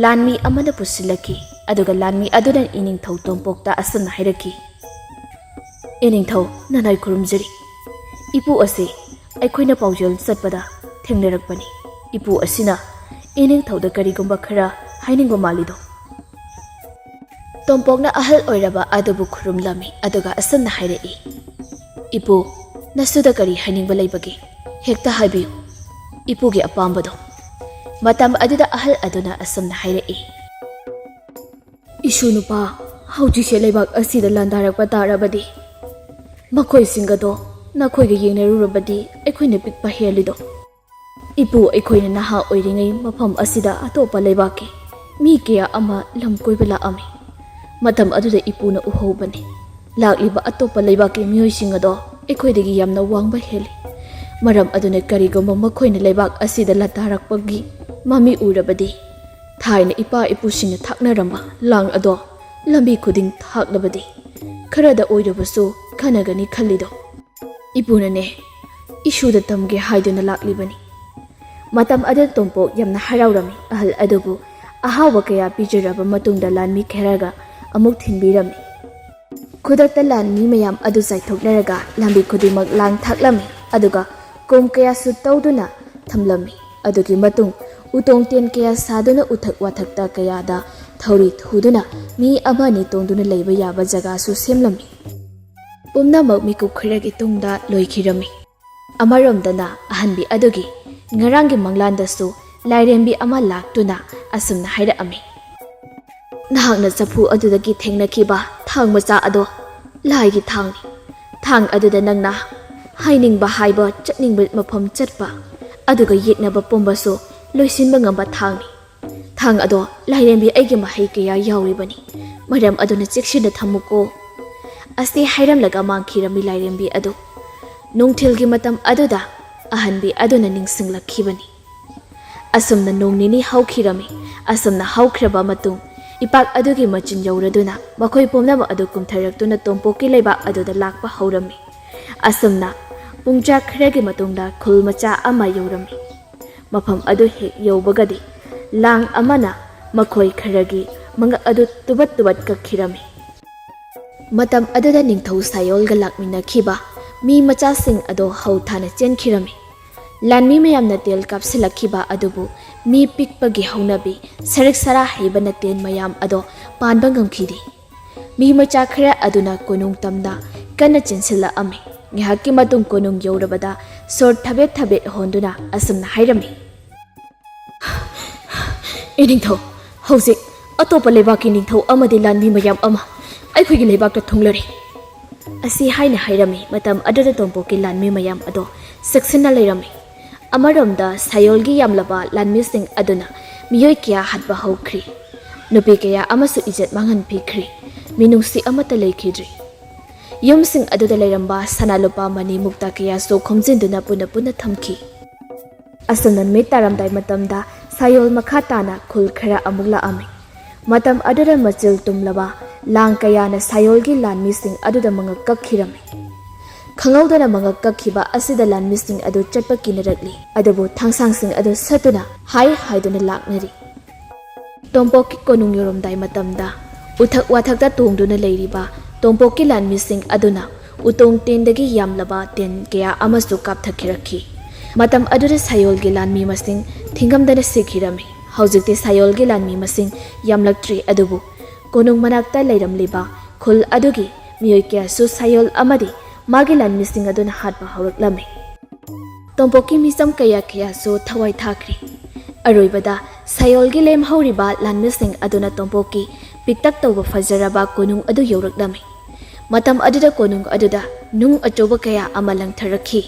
ꯂꯥꯟꯃꯤ ꯑꯃꯅ ꯄꯨꯁꯤꯜꯂꯛꯈꯤ꯫ ꯑꯗꯨꯒ ꯂꯥꯟꯃꯤ ꯑꯗꯨꯅ ꯏꯅꯤꯡꯊꯧ ꯇꯣꯝꯄꯣꯛꯇ ꯑꯁꯨꯝꯅ ꯍꯥꯏꯔꯛꯈꯤ꯫ "ꯏꯅꯤꯡꯊꯧ, ꯅꯅꯥꯏ ꯈꯨꯔꯨꯝꯖꯔꯤ. ꯏꯄꯨ ꯑꯁꯤ ꯑꯩꯈꯣꯏꯅ ꯄꯥꯎꯖꯦꯜ ꯆꯠꯄꯗ ꯊꯦꯡꯅꯔꯛꯄꯅꯤ꯫ ꯏꯄꯨ ꯑꯁꯤꯅ ꯏꯅꯤꯡꯊꯧꯗ ꯀꯔꯤꯒꯨꯝꯕ ꯈꯔ ꯍꯥꯏꯅꯤꯡꯕ ꯃꯥꯜꯂꯤꯗꯣ." ꯇꯣꯝꯄꯣꯛꯅ ꯑꯍꯜ ꯑꯣꯏꯔꯕ ꯑꯗꯨꯕꯨ ꯈꯨꯔꯨꯝꯂꯝꯃꯤ ꯑꯗꯨꯒ ꯑꯁꯨꯝꯅ ꯍꯥꯏꯔꯛꯏ꯫ "ꯏꯄꯨ, ꯅꯁꯨꯗ ꯀꯔꯤ ꯍꯥꯏꯅꯤꯡꯕ ꯂꯩꯕꯒꯦ? ꯍꯦꯛꯇ ꯍꯥꯏꯕꯤꯌꯨ, ꯏꯄꯨꯒꯤ ꯑꯄꯥꯝꯕꯗꯣ." ꯃꯇꯝ ꯑꯗꯨꯗ ꯑꯍꯜ ꯑꯗꯨꯅ ꯑꯁꯨꯝꯅ ꯍꯥꯏꯔꯛꯏ꯫ "ꯏꯁꯨ ꯅꯨꯄꯥ, ꯍꯧꯖꯤꯛꯁꯦ ꯂꯩꯕꯥꯛ ꯑꯁꯤꯗ ꯂꯥꯟꯗꯥꯔꯛꯄ ꯇꯥꯔꯕꯗꯤ ꯃꯈꯣꯏꯁꯤꯡ ꯑꯗꯣ ꯅꯈꯣꯏꯒ ꯌꯦꯡꯅꯔꯨꯔꯕꯗꯤ ꯑꯩꯈꯣꯏꯅ ꯄꯤꯛꯄ ꯍꯦꯜꯂꯤꯗꯣ꯫ ꯏꯄꯨ, ꯑꯩꯈꯣꯏꯅ ꯅꯍꯥ ꯑꯣꯏꯔꯤꯉꯩ ꯃꯐꯝ ꯑꯁꯤꯗ ꯑꯇꯣꯞꯄ ꯂꯩꯕꯥꯛꯀꯤ ꯃꯤ ꯀꯌꯥ ꯑꯃ ꯂꯝ ꯀꯣꯏꯕ ꯂꯥꯛꯑꯝꯃꯤ꯫ ꯃꯇꯝ ꯑꯗꯨꯗ ꯏꯄꯨꯅ ꯎꯍꯧꯕꯅꯤ꯫ ꯂꯥꯛꯂꯤꯕ ꯑꯇꯣꯞꯄ ꯂꯩꯕꯥꯛꯀꯤ ꯃꯤꯑꯣꯏꯁꯤꯡ ꯑꯗꯣ ꯑꯩꯈꯣꯏꯗꯒꯤ ꯌꯥꯝꯅ ꯋꯥꯡꯕ ꯍꯦꯜꯂꯤ꯫ ꯃꯔꯝ ꯑꯗꯨꯅ ꯀꯔꯤꯒꯨꯝꯕ ꯃꯈꯣꯏꯅ ꯂꯩꯕꯥꯛ ꯑꯁꯤꯗ ꯂꯥꯟꯗꯥꯔꯛꯄꯒꯤ ꯃꯃꯤ ꯎꯔꯕꯗꯤ ꯊꯥꯏꯅ ꯏꯄꯥ ꯏꯄꯨꯁꯤꯡꯅ ꯊꯥꯛꯅꯔꯝꯕ ꯂꯥꯡ ꯑꯗꯣ ꯂꯝꯕꯤ ꯈꯨꯗꯤꯡ ꯊꯥꯛꯂꯕꯗꯤ ꯈꯔꯗ ꯑꯣꯏꯔꯕꯁꯨ ꯈꯟꯅꯒꯅꯤ ꯈꯜꯂꯤꯗꯣ꯫ ꯏꯄꯨꯅꯅꯦ ꯏꯁꯨꯗ ꯇꯝꯒꯦ ꯍꯥꯏꯗꯨꯅ ꯂꯥꯛꯂꯤꯕꯅꯤ." ꯃꯇꯝ ꯑꯗꯨꯗ ꯇꯣꯝꯄꯣꯛ ꯌꯥꯝꯅ ꯍꯔꯥꯎꯔꯝꯃꯤ꯫ ꯑꯍꯜ ꯑꯗꯨꯕꯨ ꯑꯍꯥꯎꯕ ꯀꯌా ꯄꯤꯖꯔꯕ ꯃꯇꯨꯡꯗ ꯂꯥꯟꯃꯤ ꯈꯔꯒ ꯑꯃꯨꯛ ꯊꯤꯟꯕꯤꯔꯝꯃꯤ꯫ ꯈꯨꯗꯛꯇ ꯂꯥꯟꯃꯤ ꯃꯌꯥꯝ ꯑꯗꯨ ꯆꯥꯏꯊꯣꯛꯅꯔꯒ ꯂꯝꯕꯤ ꯈꯨꯗꯤꯡꯃꯛ ꯂꯥꯡ ꯊꯥꯛꯂꯝꯃꯤ ꯑꯗꯨꯒ ꯀꯣꯝ ꯀꯌꯥꯁꯨ ꯇꯧꯗꯨꯅ ꯊꯝꯂꯝꯃꯤ꯫ ꯑꯗꯨꯒꯤ ꯃꯇꯨꯡ ꯎꯇꯣꯡ ꯇꯦꯟ ꯀꯌꯥ ꯁꯥꯗꯨꯅ ꯎꯊꯛ ꯋꯥꯊꯛꯇ ꯀꯌꯥꯗ ꯊꯧꯔꯤ ꯊꯨꯗꯨꯅ ꯃꯤ ꯑꯃꯅꯤ ꯇꯣꯡꯗꯨꯅ ꯂꯩꯕ ꯌꯥꯕ ꯖꯒꯥꯁꯨ ꯁꯦꯝꯂꯝꯃꯤ꯫ ꯄꯨꯝꯅꯃꯛ ꯃꯤꯀꯨꯞ ꯈꯔꯒꯤ ꯇꯨꯡꯗ ꯂꯣꯏꯈꯤꯔꯝꯃꯤ꯫ ꯑꯃꯔꯣꯝꯗꯅ ꯑꯍꯟꯕꯤ ꯑꯗꯨꯒꯤ ꯉꯔꯥꯡꯒꯤ ꯃꯪꯂꯥꯟꯗꯁꯨ ꯂꯥꯏꯔꯦꯝꯕꯤ ꯑꯃ ꯂꯥꯛꯇꯨꯅ ꯑꯁꯨꯝꯅ ꯍꯥꯏꯔꯛꯑꯝꯃꯤ꯫ "ꯅꯍꯥꯛꯅ ꯆꯐꯨ ꯑꯗꯨꯗꯒꯤ ꯊꯦꯡꯅꯈꯤꯕ ꯊꯥꯡ ꯃꯆꯥ ꯑꯗꯣ ꯂꯥꯏꯒꯤ ꯊꯥꯡꯅꯤ꯫ ꯊꯥꯡ ꯑꯗꯨꯗ ꯅꯪꯅ ꯍꯥꯏꯅꯤꯡꯕ ꯍꯥꯏꯕ, ꯆꯠꯅꯤꯡꯕ ꯃꯐꯝ ꯆꯠꯄ, ꯑꯗꯨꯒ ꯌꯦꯛꯅꯕ ꯄꯨꯝꯕꯁꯨ ꯂꯣꯏꯁꯤꯟꯕ ꯉꯝꯕ ꯊꯥꯡꯅꯤ꯫ ꯊꯥꯡ ꯑꯗꯣ ꯂꯥꯏꯔꯦꯝꯕꯤ ꯑꯩꯒꯤ ꯃꯍꯩ ꯀꯌꯥ ꯌꯥꯎꯔꯤꯕꯅꯤ꯫ ꯃꯔꯝ ꯑꯗꯨꯅ ꯆꯦꯛꯁꯤꯟꯅ ꯊꯝꯃꯨꯀꯣ." ꯑꯁꯤ ꯍꯥꯏꯔꯝꯂꯒ ꯃꯥꯡꯈꯤꯔꯝꯃꯤ ꯂꯥꯏꯔꯦꯝꯕꯤ ꯑꯗꯨ꯫ ꯅꯨꯡꯊꯤꯜꯒꯤ ꯃꯇꯝ ꯑꯗꯨꯗ ꯑꯍꯟꯕꯤ ꯑꯗꯨꯅ ꯅꯤꯡꯁꯤꯡꯂꯛꯈꯤꯕꯅꯤ꯫ ꯑꯁꯨꯝꯅ ꯅꯣꯡ ꯅꯤꯅꯤ ꯍꯧꯈꯤꯔꯝꯃꯤ꯫ ꯑꯁꯨꯝꯅ ꯍꯧꯈ꯭ꯔꯕ ꯃꯇꯨꯡ ꯏꯄꯥꯛ ꯑꯗꯨꯒꯤ ꯃꯆꯤꯟ ꯌꯧꯔꯗꯨꯅ ꯃꯈꯣꯏ ꯄꯨꯝꯅꯃꯛ ꯑꯗꯨ ꯀꯨꯝꯊꯔꯛꯇꯨꯅ ꯇꯣꯝꯄꯣꯛꯀꯤ ꯂꯩꯕꯥꯛ ꯑꯗꯨꯗ ꯂꯥꯛꯄ ꯍꯧꯔꯝꯃꯤ꯫ ꯑꯁꯨꯝꯅ ꯄꯨꯡꯆꯥ ꯈꯔꯒꯤ ꯃꯇꯨꯡꯗ ꯈꯨꯜ ꯃꯆꯥ ꯑꯃ ꯌꯧꯔꯝꯃꯤ꯫ ꯃꯐꯝ ꯑꯗꯨ ꯍꯦꯛ ꯌꯧꯕꯒꯗꯤ ꯂꯥꯡ ꯑꯃꯅ ꯃꯈꯣꯏ ꯈꯔꯒꯤ ꯃꯉꯛ ꯑꯗꯨ ꯇꯨꯕꯠ ꯇꯨꯕꯠ ꯀꯛꯈꯤꯔꯝꯃꯤ꯫ ꯃꯇꯝ ꯑꯗꯨꯗ ꯅꯤꯡꯊꯧ ꯁꯥꯌꯣꯜꯒ ꯂꯥꯛꯃꯤꯟꯅꯈꯤꯕ ꯃꯤ ꯃꯆꯥꯁꯤꯡ ꯑꯗꯣ ꯍꯧ ꯊꯥꯅ ꯆꯦꯟꯈꯤꯔꯝꯃꯤ꯫ ꯂꯥꯟꯃꯤ ꯃꯌꯥꯝꯅ ꯇꯦꯜ ꯀꯥꯞꯁꯤꯜꯂꯛꯈꯤꯕ ꯑꯗꯨꯕꯨ ꯃꯤ ꯄꯤꯛꯄꯒꯤ ꯍꯧꯅꯕꯤ ꯁꯔꯤꯛ ꯁꯔꯥ ꯍꯩꯕꯅ ꯇꯦꯟ ꯃꯌꯥꯝ ꯑꯗꯣ ꯄꯥꯟꯕ ꯉꯝꯈꯤꯗꯦ꯫ ꯃꯤ ꯃꯆꯥ ꯈꯔ ꯑꯗꯨꯅ ꯀꯣꯅꯨꯡ ꯇꯝꯗ ꯀꯟꯅ ꯆꯦꯟꯁꯤꯜꯂꯛꯑꯝꯃꯤ꯫ ꯉꯥꯏꯍꯥꯛꯀꯤ ꯃꯇꯨꯡ ꯀꯣꯅꯨꯡ ꯌꯧꯔꯕꯗ ꯁꯣꯔ ꯊꯕꯦꯠ ꯊꯕꯦꯠ ꯍꯣꯟꯗꯨꯅ ꯑꯁꯨꯝꯅ ꯍꯥꯏꯔꯝꯃꯤ꯫ "ꯏꯅꯤꯡꯊꯧ, ꯍꯧꯖꯤꯛ ꯑꯇꯣꯞꯄ ꯂꯩꯕꯥꯛꯀꯤ ꯅꯤꯡꯊꯧ ꯑꯃꯗꯤ ꯂꯥꯟꯃꯤ ꯃꯌꯥꯝ ꯑꯃ ꯑꯩꯈꯣꯏꯒꯤ ꯂꯩꯕꯥꯛꯇ ꯊꯨꯡꯂꯔꯤ ꯑꯁꯤ ꯍꯥꯏꯅ ꯍꯥꯏꯔꯝꯃꯤ ꯃꯇꯝ ꯑꯗꯨꯗ ꯇꯣꯝꯄꯣꯛꯀꯤ ꯂꯥꯟꯃꯤ ꯃꯌꯥꯝ ꯑꯗꯣ ꯆꯦꯛꯁꯤꯟꯅ ꯂꯩꯔꯝꯃꯤ ꯑꯃꯔꯣꯝꯗ ꯁꯥꯌꯣꯜꯒꯤ ꯌꯥꯝꯂꯕ ꯂꯥꯟꯃꯤꯁꯤꯡ ꯑꯗꯨꯅ ꯃꯤꯑꯣꯏ ꯀꯌꯥ ꯍꯥꯠꯄ ꯍꯧꯈ꯭ꯔꯤ ꯅꯨꯄꯤ ꯀꯌꯥ ꯑꯃꯁꯨ ꯏꯖꯠ ꯃꯥꯡꯍꯟꯕꯤꯈ꯭ꯔꯤ ꯃꯤꯅꯨꯡꯁꯤ ꯑꯃꯠꯇ ꯂꯩꯈꯤꯗ꯭ꯔꯤ ꯌꯨꯝꯁꯤꯡ ꯑꯗꯨꯗ ꯂꯩꯔꯝꯕ ꯁꯅꯥ ꯂꯨꯄꯥ ꯃꯅꯤ ꯃꯨꯛꯇ ꯀꯌꯥꯁꯨ ꯈꯣꯝꯖꯤꯟꯗꯨꯅ ꯄꯨꯟꯅ ꯄꯨꯟꯅ ꯊꯝꯈꯤ ꯑꯁꯨꯝꯅ ꯅꯨꯃꯤꯠ ꯇꯥꯔꯝꯗꯥꯏ ꯃꯇꯝꯗ ꯁꯥꯌꯣꯜ ꯃꯈꯥ ꯇꯥꯅ ꯈꯨꯜ ꯈꯔ ꯑꯃꯨꯛ ꯂꯥꯛꯑꯝꯃꯤ ꯃꯇꯝ ꯑꯗꯨꯗ ꯃꯆꯤꯜ ꯇꯨꯝꯂꯕ ꯂꯥꯡ ꯀꯌꯥꯅ ꯁꯥꯌꯣꯜꯒꯤ ꯂꯥꯟꯃꯤꯁꯤꯡ ꯑꯗꯨꯗ ꯃꯉꯛ ꯀꯛꯈꯤꯔꯝꯃꯤ ꯈꯪꯍꯧꯗꯅ ꯃꯉꯛ ꯀꯛꯈꯤꯕ ꯑꯁꯤꯗ ꯂꯥꯟꯃꯤꯁꯤꯡ ꯑꯗꯨ ꯆꯠꯄ ꯀꯤꯅꯔꯛꯂꯤ ꯑꯗꯨꯕꯨ ꯊꯥꯡꯁꯥꯡꯁꯤꯡ ꯑꯗꯨ ꯁꯠꯇꯨꯅ ꯍꯥꯏ ꯍꯥꯏꯗꯨꯅ ꯂꯥꯛꯅꯔꯤ ꯇꯣꯝꯄꯣꯛꯀꯤ ꯀꯣꯅꯨꯡ ꯌꯧꯔꯝꯗꯥꯏ ꯃꯇꯝꯗ ꯎꯊꯛ ꯋꯥꯊꯛꯇ ꯇꯣꯡꯗꯨꯅ ꯂꯩꯔꯤꯕ ꯇꯣꯝꯄꯣꯛꯀꯤ ꯂꯥꯟꯃꯤꯁꯤꯡ ꯑꯗꯨꯅ ꯎꯇꯣꯡ ꯇꯦꯟꯗꯒꯤ ꯌꯥꯝꯂꯕ ꯇꯦꯟ ꯀꯌꯥ ꯑꯃꯁꯨ ꯀꯥꯞꯊꯈꯤꯔꯛꯈꯤ ꯃꯇꯝ ꯑꯗꯨꯗ ꯁꯥꯌꯣꯜꯒꯤ ꯂꯥꯟꯃꯤ ꯃꯁꯤꯡ ꯊꯤꯡꯉꯝꯗꯅ ꯁꯤꯈꯤꯔꯝꯃꯤ ꯍꯧꯖꯤꯛꯇꯤ ꯁꯥꯌꯣꯜꯒꯤ ꯂꯥꯟꯃꯤ ꯃꯁꯤꯡ ꯌꯥꯝꯂꯛꯇ꯭ꯔꯤ ꯑꯗꯨꯕꯨ ꯀꯣꯅꯨꯡ ꯃꯅꯥꯛꯇ ꯂꯩꯔꯝꯂꯤꯕ ꯈꯨꯜ ꯑꯗꯨꯒꯤ ꯃꯤꯑꯣꯏ ꯀꯌꯥꯁꯨ ꯁꯥꯌꯣꯜ ꯑꯃꯗꯤ ꯃꯥꯒꯤ ꯂꯥꯟꯃꯤꯁꯤꯡ ꯑꯗꯨꯅ ꯍꯥꯠꯄ ꯍꯧꯔꯛꯂꯝꯃꯤ ꯇꯣꯝꯄꯣꯛꯀꯤ ꯃꯤꯆꯝ ꯀꯌꯥꯁꯨ ꯊꯋꯥꯏ ꯊꯥꯈ꯭ꯔꯤ ꯑꯔꯣꯏꯕꯗ ꯁꯥꯌꯣꯜꯒꯤ ꯂꯦꯝꯍꯧꯔꯤꯕ ꯂꯥꯟꯃꯤꯁꯤꯡ ꯑꯗꯨꯅ ꯇꯣꯝꯄꯣꯛꯀꯤ ꯄꯤꯛꯇꯛ ꯇꯧꯕ ꯐꯖꯔꯕ ꯀꯣꯅꯨꯡ ꯑꯗꯨ ꯌꯧꯔꯛꯂꯝꯃꯤ ꯃꯇꯝ ꯑꯗꯨꯗ ꯀꯣꯅꯨꯡ ꯑꯗꯨꯗ ꯅꯨꯡ ꯑꯆꯧꯕ ꯀꯌꯥ ꯑꯃ ꯂꯪꯊꯔꯛꯈꯤ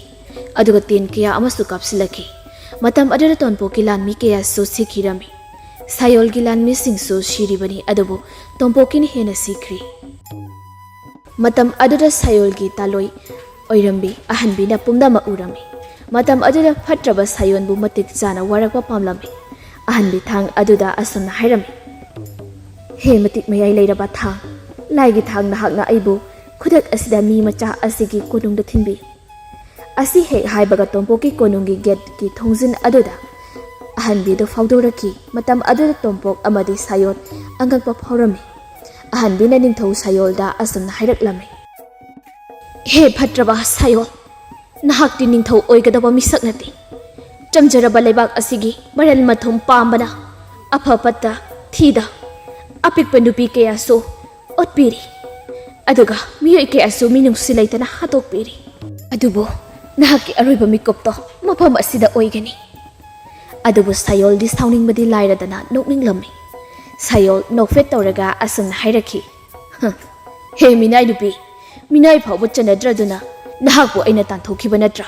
ꯑꯗꯨꯒ ꯇꯦꯟ kaya ꯑꯃꯁꯨ ꯀꯥꯞꯁꯤꯜꯂꯛꯈꯤ ꯃꯇꯝ ꯑꯗꯨꯗ ꯇꯣꯝꯄꯣꯛꯀꯤ ꯂꯥꯟꯃꯤ ꯀꯌꯥꯁꯨ ꯁꯤꯈꯤꯔꯝꯃꯤ ꯁꯥꯌꯣꯜꯒꯤ ꯂꯥꯟꯃꯤꯁꯤꯡꯁꯨ ꯁꯤꯔꯤꯕꯅꯤ ꯑꯗꯨꯕు ꯇꯣꯝꯄꯣꯛꯀꯤꯅ ꯍꯦꯟꯅ ꯁꯤꯈ꯭ꯔꯤ ꯃꯇꯝ ꯑꯗꯨꯗ ꯁꯥꯌꯣꯜꯒꯤ ꯇꯥꯂꯣꯏ ꯑꯣꯏꯔꯝꯕꯤ ꯑꯍꯟꯕꯤꯅ ꯄꯨꯝꯅꯃꯛ ꯎꯔꯝꯃꯤ ꯃꯇꯝ ꯑꯗꯨꯗ ꯐꯠꯇ꯭ꯔꯕ ꯁꯥꯌꯣꯟꯕꯨ ꯃꯇꯤꯛ ꯆꯥꯅ ꯋꯥꯔꯛꯄ ꯄꯥꯝꯂꯝꯃꯤ ꯑꯍꯟꯕꯤ ꯊꯥꯡ ꯑꯗꯨꯗ ꯑꯁꯨꯝꯅ ꯍꯥꯏꯔꯝꯃꯤ ꯍꯦ ꯃꯇꯤꯛ ꯃꯌꯥꯏ ꯂꯩꯔꯕ ꯊꯥꯡ ꯂꯥꯏꯒꯤ ꯊꯥꯡ ꯅꯍꯥꯛꯅ ꯑꯩꯕꯨ ꯈꯨꯗꯛ ꯑꯁꯤꯗ ꯃꯤ ꯃꯆꯥ ꯑꯁꯤꯒꯤ ꯀꯣꯅꯨꯡꯗ ꯊꯤꯟꯕꯤ ꯑꯁꯤ ꯍꯦꯛ ꯍꯥꯏꯕꯒ ꯇꯣꯝꯄꯣꯛꯀꯤ ꯀꯣꯅꯨꯡꯒꯤ ꯒꯦꯠꯀꯤ ꯊꯣꯡꯖꯤꯟ ꯑꯗꯨꯗ ꯑꯍꯟꯕꯤꯗꯨ ꯐꯥꯎꯗꯣꯔꯛꯈꯤ ꯃꯇꯝ ꯑꯗꯨꯗ ꯇꯣꯝꯄꯣꯛ ꯑꯃꯗꯤ ꯁꯥꯌꯣꯜ ꯑꯉꯛꯄ ꯐꯥꯎꯔꯝꯃꯤ ꯑꯍꯟꯕꯤꯅ ꯅꯤꯡꯊꯧ ꯁꯥꯌꯣꯜꯗ ꯑꯁꯨꯝꯅ ꯍꯥꯏꯔꯛꯂꯝꯃꯤ ꯍꯦ ꯐꯠꯇ꯭ꯔꯕ ꯁꯥꯌꯣꯜ ꯅꯍꯥꯛꯇꯤ ꯅꯤꯡꯊꯧ ꯑꯣꯏꯒꯗꯕ ꯃꯤꯁꯛ ꯅꯠꯇꯦ ꯆꯝꯖꯔꯕ ꯂꯩꯕꯥꯛ ꯑꯁꯤꯒꯤ ꯃꯔꯜ ꯃꯊꯨꯝ ꯄꯥꯝꯕꯅ ꯑꯐ ꯐꯠꯇ ꯊꯤꯗ ꯑꯄꯤꯛꯄ ꯅꯨꯄꯤ ꯀꯌꯥꯁꯨ ꯑꯣꯠꯄꯤꯔꯤ ꯑꯗꯨꯒ ꯃꯤꯑꯣꯏ ꯀꯌꯥꯁꯨ ꯃꯤꯅꯨꯡꯁꯤ ꯂꯩꯇꯅ ꯍꯥꯠꯇꯣꯛꯄꯤꯔꯤ ꯑꯗꯨꯕꯨ ꯅꯍꯥꯛꯀꯤ ꯑꯔꯣꯏꯕ ꯃꯤꯀꯨꯞꯇꯣ ꯃꯐꯝ ꯑꯁꯤꯗ ꯑꯣꯏꯒꯅꯤ ꯑꯗꯨꯕꯨ ꯁꯥꯌꯣꯜꯗꯤ ꯁꯥꯎꯅꯤꯡꯕꯗꯤ ꯂꯥꯏꯔꯗꯅ ꯅꯣꯛꯅꯤꯡꯂꯝꯃꯤ ꯁꯥꯌꯣꯜ ꯅꯣꯛꯐꯦꯠ ꯇꯧꯔꯒ ꯑꯁꯨꯝꯅ ꯍꯥꯏꯔꯛꯈꯤ ꯍꯦ ꯃꯤꯅꯥꯏ ꯅꯨꯄꯤ ꯃꯤꯅꯥꯏ ꯐꯥꯎꯕ ꯆꯟꯅꯗ꯭ꯔꯗꯨꯅ ꯅꯍꯥꯛꯄꯨ ꯑꯩꯅ ꯇꯥꯟꯊꯣꯛꯈꯤꯕ ꯅꯠꯇ꯭ꯔꯥ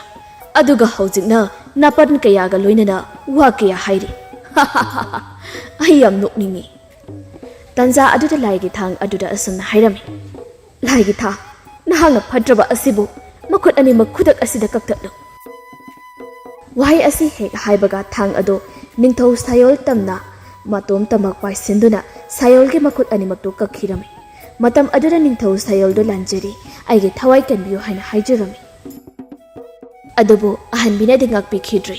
ꯑꯗꯨꯒ ꯍꯧꯖꯤꯛꯅ ꯅꯥꯄꯟ ꯀꯌꯥꯒ ꯂꯣꯏꯅꯅ ꯋꯥ ꯀꯌꯥ ꯍꯥꯏꯔꯤ ꯑꯩ ꯌꯥꯝ ꯅꯣꯛꯅꯤꯡꯉꯤ ꯇꯟꯖꯥ ꯑꯗꯨꯗ ꯂꯥꯏꯒꯤ ꯊꯥꯡ ꯑꯗꯨꯗ ꯑꯁꯨꯝꯅ ꯍꯥꯏꯔꯝꯃꯤ ꯂꯥꯏꯒꯤ ꯊꯥꯡ ꯅꯍꯥꯛꯅ ꯐꯠꯇ꯭ꯔꯕ ꯑꯁꯤꯕꯨ ꯃꯈꯨꯠ ꯑꯅꯤꯃꯛ ꯈꯨꯗꯛ ꯑꯁꯤꯗ ꯀꯛꯊꯠꯂꯨ ꯋꯥꯍꯩ ꯑꯁꯤ ꯍꯦꯛ ꯍꯥꯏꯕꯒ ꯊꯥꯡ ꯑꯗꯨ ꯅꯤꯡꯊꯧ ꯁꯥꯌꯣꯜ ꯇꯝꯅ ꯃꯇꯣꯝꯇꯃꯛ ꯄꯥꯏꯁꯤꯟꯗꯨꯅ ꯁꯥꯌꯣꯜꯒꯤ ꯃꯈꯨꯠ ꯑꯅꯤꯃꯛꯇꯨ ꯀꯛꯈꯤꯔꯝꯃꯤ ꯃꯇꯝ ꯑꯗꯨꯗ ꯅꯤꯡꯊꯧ ꯁꯥꯌꯣꯜꯗꯨ ꯂꯥꯟꯖꯔꯤ ꯑꯩꯒꯤ ꯊꯋꯥꯏ ꯀꯟꯕꯤꯌꯨ ꯍꯥꯏꯅ ꯍꯥꯏꯖꯔꯝꯃꯤ ꯑꯗꯨꯕꯨ ꯑꯍꯟꯕꯤꯅꯗꯤ ꯉꯥꯛꯄꯤꯈꯤꯗ꯭ꯔꯤ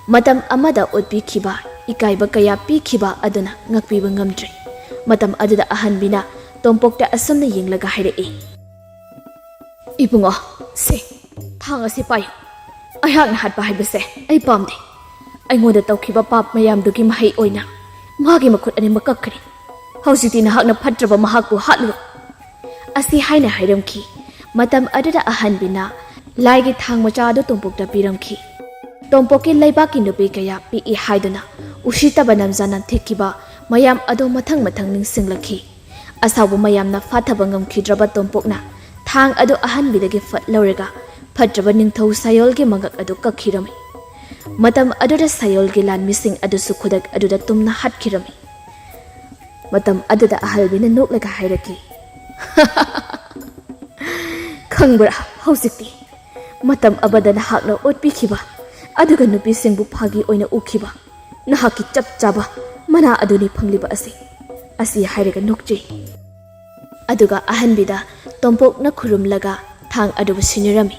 ꯃꯇꯝ ꯑꯃꯗ ꯑꯣꯠꯄꯤꯈꯤꯕ ꯏꯀꯥꯏꯕ ꯀꯌꯥ ꯄꯤꯈꯤꯕ ꯑꯗꯨꯅ ꯉꯥꯛꯄꯤꯕ ꯉꯝꯗ꯭ꯔꯤ ꯃꯇꯝ ꯑꯗꯨꯗ ꯑꯍꯟꯕꯤꯅ ꯇꯣꯝꯄꯣꯛꯇ ꯑꯁꯨꯝꯅ ꯌꯦꯡꯂꯒ ꯍꯥꯏꯔꯛꯏ ꯏꯕꯨꯡꯉꯣ ꯁꯦ ꯊꯥꯡ ꯑꯁꯤ ꯄꯥꯏꯌꯨ ꯑꯩꯍꯥꯛꯅ ꯍꯥꯠꯄ ꯍꯥꯏꯕꯁꯦ ꯑꯩ ꯄꯥꯝꯗꯦ ꯑꯩꯉꯣꯟꯗ ꯇꯧꯈꯤꯕ ꯄꯥꯞ ꯃꯌꯥꯝꯗꯨꯒꯤ ꯃꯍꯩ ꯑꯣꯏꯅ ꯃꯥꯒꯤ ꯃꯈꯨꯠ ꯑꯅꯤꯃꯛ ꯀꯛꯈ꯭ꯔꯦ ꯍꯧꯖꯤꯛꯇꯤ ꯅꯍꯥꯛꯅ ꯐꯠꯇ꯭ꯔꯕ ꯃꯍꯥꯛꯄꯨ ꯍꯥꯠꯂꯨ ꯑꯁꯤ ꯍꯥꯏꯅ ꯍꯥꯏꯔꯝꯈꯤ ꯃꯇꯝ ꯑꯗꯨꯗ ꯑꯍꯟꯕꯤꯅ ꯂꯥꯏꯒꯤ ꯊꯥꯡ ꯃꯆꯥ ꯑꯗꯨ ꯇꯣꯝꯄꯣꯛꯇ ꯄꯤꯔꯝꯈꯤ ꯇꯣꯝꯄꯣꯛꯀꯤ ꯂꯩꯕꯥꯛꯀꯤ ꯅꯨꯄꯤ ꯀꯌꯥ ꯄꯤꯛꯏ ꯍꯥꯏꯗꯨꯅ ꯎꯁꯤꯠꯇꯕ ꯅꯝꯖꯥꯅ ꯊꯤꯈꯤꯕ ꯃꯌꯥꯝ ꯑꯗꯨ ꯃꯊꯪ ꯃꯊꯪ ꯅꯤꯡꯁꯤꯡꯂꯛꯈꯤ ꯑꯁꯥꯎꯕ ꯃꯌꯥꯝꯅ ꯐꯥꯊꯕ ꯉꯝꯈꯤꯗ꯭ꯔꯕ ꯇꯣꯝꯄꯣꯛꯅ ꯊꯥꯡ ꯑꯗꯨ ꯑꯍꯟꯕꯤꯗꯒꯤ ꯐꯠ ꯂꯧꯔꯒ ꯐꯠꯇ꯭ꯔꯕ ꯅꯤꯡꯊꯧ ꯁꯥꯌꯣꯜꯒꯤ ꯃꯉꯛ ꯑꯗꯨ ꯀꯛꯈꯤꯔꯝꯃꯤ ꯃꯇꯝ ꯑꯗꯨꯗ ꯁꯥꯌꯣꯜꯒꯤ ꯂꯥꯟꯃꯤꯁꯤꯡ ꯑꯗꯨꯁꯨ ꯈꯨꯗꯛ ꯑꯗꯨꯗ ꯇꯨꯝꯅ ꯍꯥꯠꯈꯤꯔꯝꯃꯤ ꯃꯇꯝ ꯑꯗꯨꯗ ꯑꯍꯜꯕꯤꯅ ꯅꯣꯛꯂꯒ ꯍꯥꯏꯔꯛꯈꯤ ꯈꯪꯕ꯭ꯔꯥ ꯍꯧꯖꯤꯛꯇꯤ ꯃꯇꯝ ꯑꯃꯗ ꯅꯍꯥꯛꯅ ꯑꯣꯠꯄꯤꯈꯤꯕ ꯑꯗꯨꯒ ꯅꯨꯄꯤꯁꯤꯡꯕꯨ ꯐꯥꯒꯤ ꯑꯣꯏꯅ ꯎꯈꯤꯕ ꯅꯍꯥꯛꯀꯤ ꯆꯞ ꯆꯥꯕ ꯃꯅꯥ ꯑꯗꯨꯅꯤ ꯐꯪꯂꯤꯕ ꯑꯁꯤ ꯍꯥꯏꯔꯒ ꯅꯣꯛꯆꯩ ꯑꯗꯨꯒ ꯑꯍꯟꯕꯤꯗ ꯇꯣꯝꯄꯣꯛꯅ ꯈꯨꯔꯨꯝꯂꯒ ꯊꯥꯡ ꯑꯗꯨꯕꯨ ꯁꯤꯟꯅꯔꯝꯃꯤ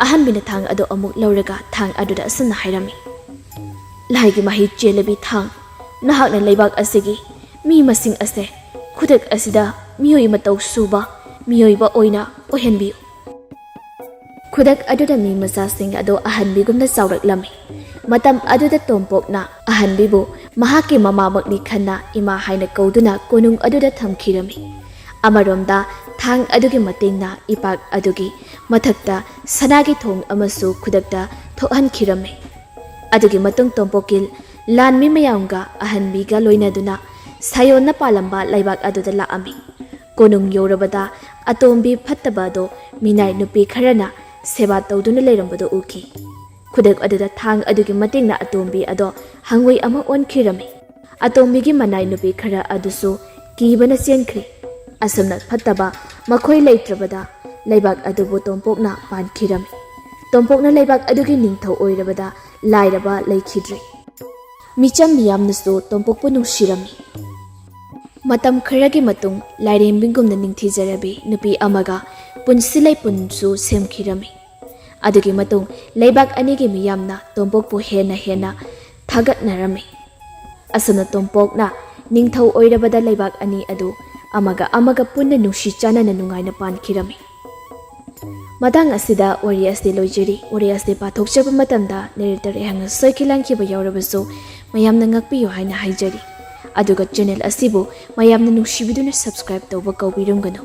ꯑꯍꯟꯕꯤꯅ ꯊꯥꯡ ꯑꯗꯨ ꯑꯃꯨꯛ ꯂꯧꯔꯒ ꯊꯥꯡ ꯑꯗꯨꯗ ꯑꯁꯨꯝꯅ ꯍꯥꯏꯔꯝꯃꯤ ꯂꯥꯏꯒꯤ ꯃꯍꯩ ꯆꯦꯜꯂꯕꯤ ꯊꯥꯡ ꯅꯍꯥꯛꯅ ꯂꯩꯕꯥꯛ ꯑꯁꯤꯒꯤ ꯃꯤ ꯃꯁꯤꯡ ꯑꯁꯦ ꯈꯨꯗꯛ ꯑꯁꯤꯗ ꯃꯤꯑꯣꯏ ꯃꯇꯧ ꯁꯨꯕ ꯃꯤꯑꯣꯏꯕ ꯑꯣꯏꯅ ꯑꯣꯏꯍꯟꯕꯤꯌꯨ ꯈꯨꯗꯛ ꯑꯗꯨꯗ ꯃꯤ ꯃꯆꯥꯁꯤꯡ ꯑꯗꯨ ꯑꯍꯟꯕꯤꯒꯨꯝꯅ ꯆꯥꯎꯔꯛꯂꯝꯃꯤ ꯃꯇꯝ ꯑꯗꯨꯗ ꯇꯣꯝꯄꯣꯛꯅ ꯑꯍꯟꯕꯤꯕꯨ ꯃꯍꯥꯛꯀꯤ ꯃꯃꯥꯃꯛꯅꯤ ꯈꯟꯅ ꯏꯃꯥ ꯍꯥꯏꯅ ꯀꯧꯗꯨꯅ ꯀꯣꯅꯨꯡ ꯑꯗꯨꯗ ꯊꯝꯈꯤꯔꯝꯃꯤ ꯑꯃꯔꯣꯝꯗ ꯊꯥꯡ ꯑꯗꯨꯒꯤ ꯃꯇꯦꯡꯅ ꯏꯄꯥꯛ ꯑꯗꯨꯒꯤ ꯃꯊꯛꯇ ꯁꯅꯥꯒꯤ ꯊꯣꯡ ꯑꯃꯁꯨ ꯈꯨꯗꯛꯇ ꯊꯣꯛꯍꯟꯈꯤꯔꯝꯃꯤ ꯑꯗꯨꯒꯤ ꯃꯇꯨꯡ ꯇꯣꯝꯄꯣꯛꯀꯤ ꯂꯥꯟꯃꯤ ꯃꯌꯥꯝꯒ ꯑꯍꯟꯕꯤꯒ ꯂꯣꯏꯅꯗꯨꯅ ꯁꯥꯌꯣꯟꯅ ꯄꯥꯜꯂꯝꯕ ꯂꯩꯕꯥꯛ ꯑꯗꯨꯗ ꯂꯥꯛꯑꯝꯃꯤ꯫ ꯀꯣꯅꯨꯡ ꯌꯧꯔꯕꯗ ꯑꯇꯣꯝꯕꯤ ꯐꯠꯇꯕ ꯑꯗꯣ ꯃꯤꯅꯥꯏ ꯅꯨꯄꯤ ꯈꯔꯅ ꯁꯦꯕꯥ ꯇꯧꯗꯨꯅ ꯂꯩꯔꯝꯕꯗꯣ ꯎꯈꯤ꯫ ꯈꯨꯗꯛ ꯑꯗꯨꯗ ꯊꯥꯡ ꯑꯗꯨꯒꯤ ꯃꯇꯦꯡꯅ ꯑꯇꯣꯝꯕꯤ ꯑꯗꯣ ꯍꯪꯋꯩ ꯑꯃ ꯑꯣꯟꯈꯤꯔꯝꯃꯤ꯫ ꯑꯇꯣꯝꯕꯤꯒꯤ ꯃꯅꯥꯏ ꯅꯨꯄꯤ ꯈꯔ ꯑꯗꯨꯁꯨ ꯀꯤꯕꯅ ꯆꯦꯟꯈ꯭ꯔꯤ꯫ ꯑꯁꯨꯝꯅ ꯐꯠꯇꯕ ꯃꯈꯣꯏ ꯂꯩꯇ꯭ꯔꯕꯗ ꯂꯩꯕꯥꯛ ꯑꯗꯨꯕꯨ ꯇꯣꯝꯄꯣꯛꯅ ꯄꯥꯟꯈꯤꯔꯝꯃꯤ꯫ ꯇꯣꯝꯄꯣꯛꯅ ꯂꯩꯕꯥꯛ ꯑꯗꯨꯒꯤ ꯅꯤꯡꯊꯧ ꯑꯣꯏꯔꯕꯗ ꯂꯥꯏꯔꯕ ꯂꯩꯈꯤꯗ꯭ꯔꯤ꯫ ꯃꯤꯆꯝ ꯃꯤꯌꯥꯝꯅꯁꯨ ꯇꯣꯝꯄꯣꯛꯄꯨ ꯅꯨꯡꯁꯤꯔꯝꯃꯤ꯫ ꯃꯇꯝ ꯈꯔꯒꯤ ꯃꯇꯨꯡ ꯂꯥꯏꯔꯦꯝꯕꯤꯒꯨꯝꯅ ꯅꯤꯡꯊꯤꯖꯔꯕꯤ ꯅꯨꯄꯤ ꯑꯃꯒ ꯄꯨꯟꯁꯤ ꯂꯩꯄꯨꯟꯁꯨ ꯁꯦꯝꯈꯤꯔꯝꯃꯤ꯫ ꯑꯗꯨꯒꯤ ꯃꯇꯨꯡ ꯂꯩꯕꯥꯛ ꯑꯅꯤꯒꯤ ꯃꯤꯌꯥꯝꯅ ꯇꯣꯝꯄꯣꯛꯄꯨ ꯍꯦꯟꯅ ꯊꯥꯒꯠꯅꯔꯝꯃꯤ꯫ ꯑꯁꯨꯝꯅ ꯇꯣꯝꯄꯣꯛꯅ ꯅꯤꯡꯊꯧ ꯑꯣꯏꯔꯕꯗ ꯂꯩꯕꯥꯛ ꯑꯅꯤ ꯑꯗꯨ ꯑꯃꯒ ꯄꯨꯟꯅ ꯅꯨꯡꯁꯤ ꯆꯥꯟꯅꯅ ꯅꯨꯡꯉꯥꯏꯅ ꯄꯥꯟꯈꯤꯔꯝꯃꯤ꯫ ꯃꯇꯥꯡ ꯑꯁꯤꯗ ꯋꯥꯔꯤ ꯑꯁꯤ ꯂꯣꯏꯖꯔꯤ꯫ ꯋꯥꯔꯤ ꯑꯁꯤ ꯄꯥꯊꯣꯛꯆꯕ ꯃꯇꯝꯗ ꯅꯦꯔꯦꯇꯔ ꯑꯩꯍꯥꯛꯅ ꯁꯣꯏꯈꯤ ꯂꯥꯟꯈꯤꯕ ꯌꯥꯎꯔꯕꯁꯨ ꯃꯌꯥꯝꯅ ꯉꯥꯛꯄꯤꯌꯨ ꯍꯥꯏꯅ ꯍꯥꯏꯖꯔꯤ꯫ ꯑꯗꯨꯒ ꯆꯦꯅꯦꯜ ꯑꯁꯤꯕꯨ ꯃꯌꯥꯝꯅ ꯅꯨꯡꯁꯤꯕꯤꯗꯨꯅ ꯁꯕꯁꯀ꯭ꯔꯥꯏꯕ ꯇꯧꯕ ꯀꯧꯕꯤꯔꯝꯒꯅꯨ꯫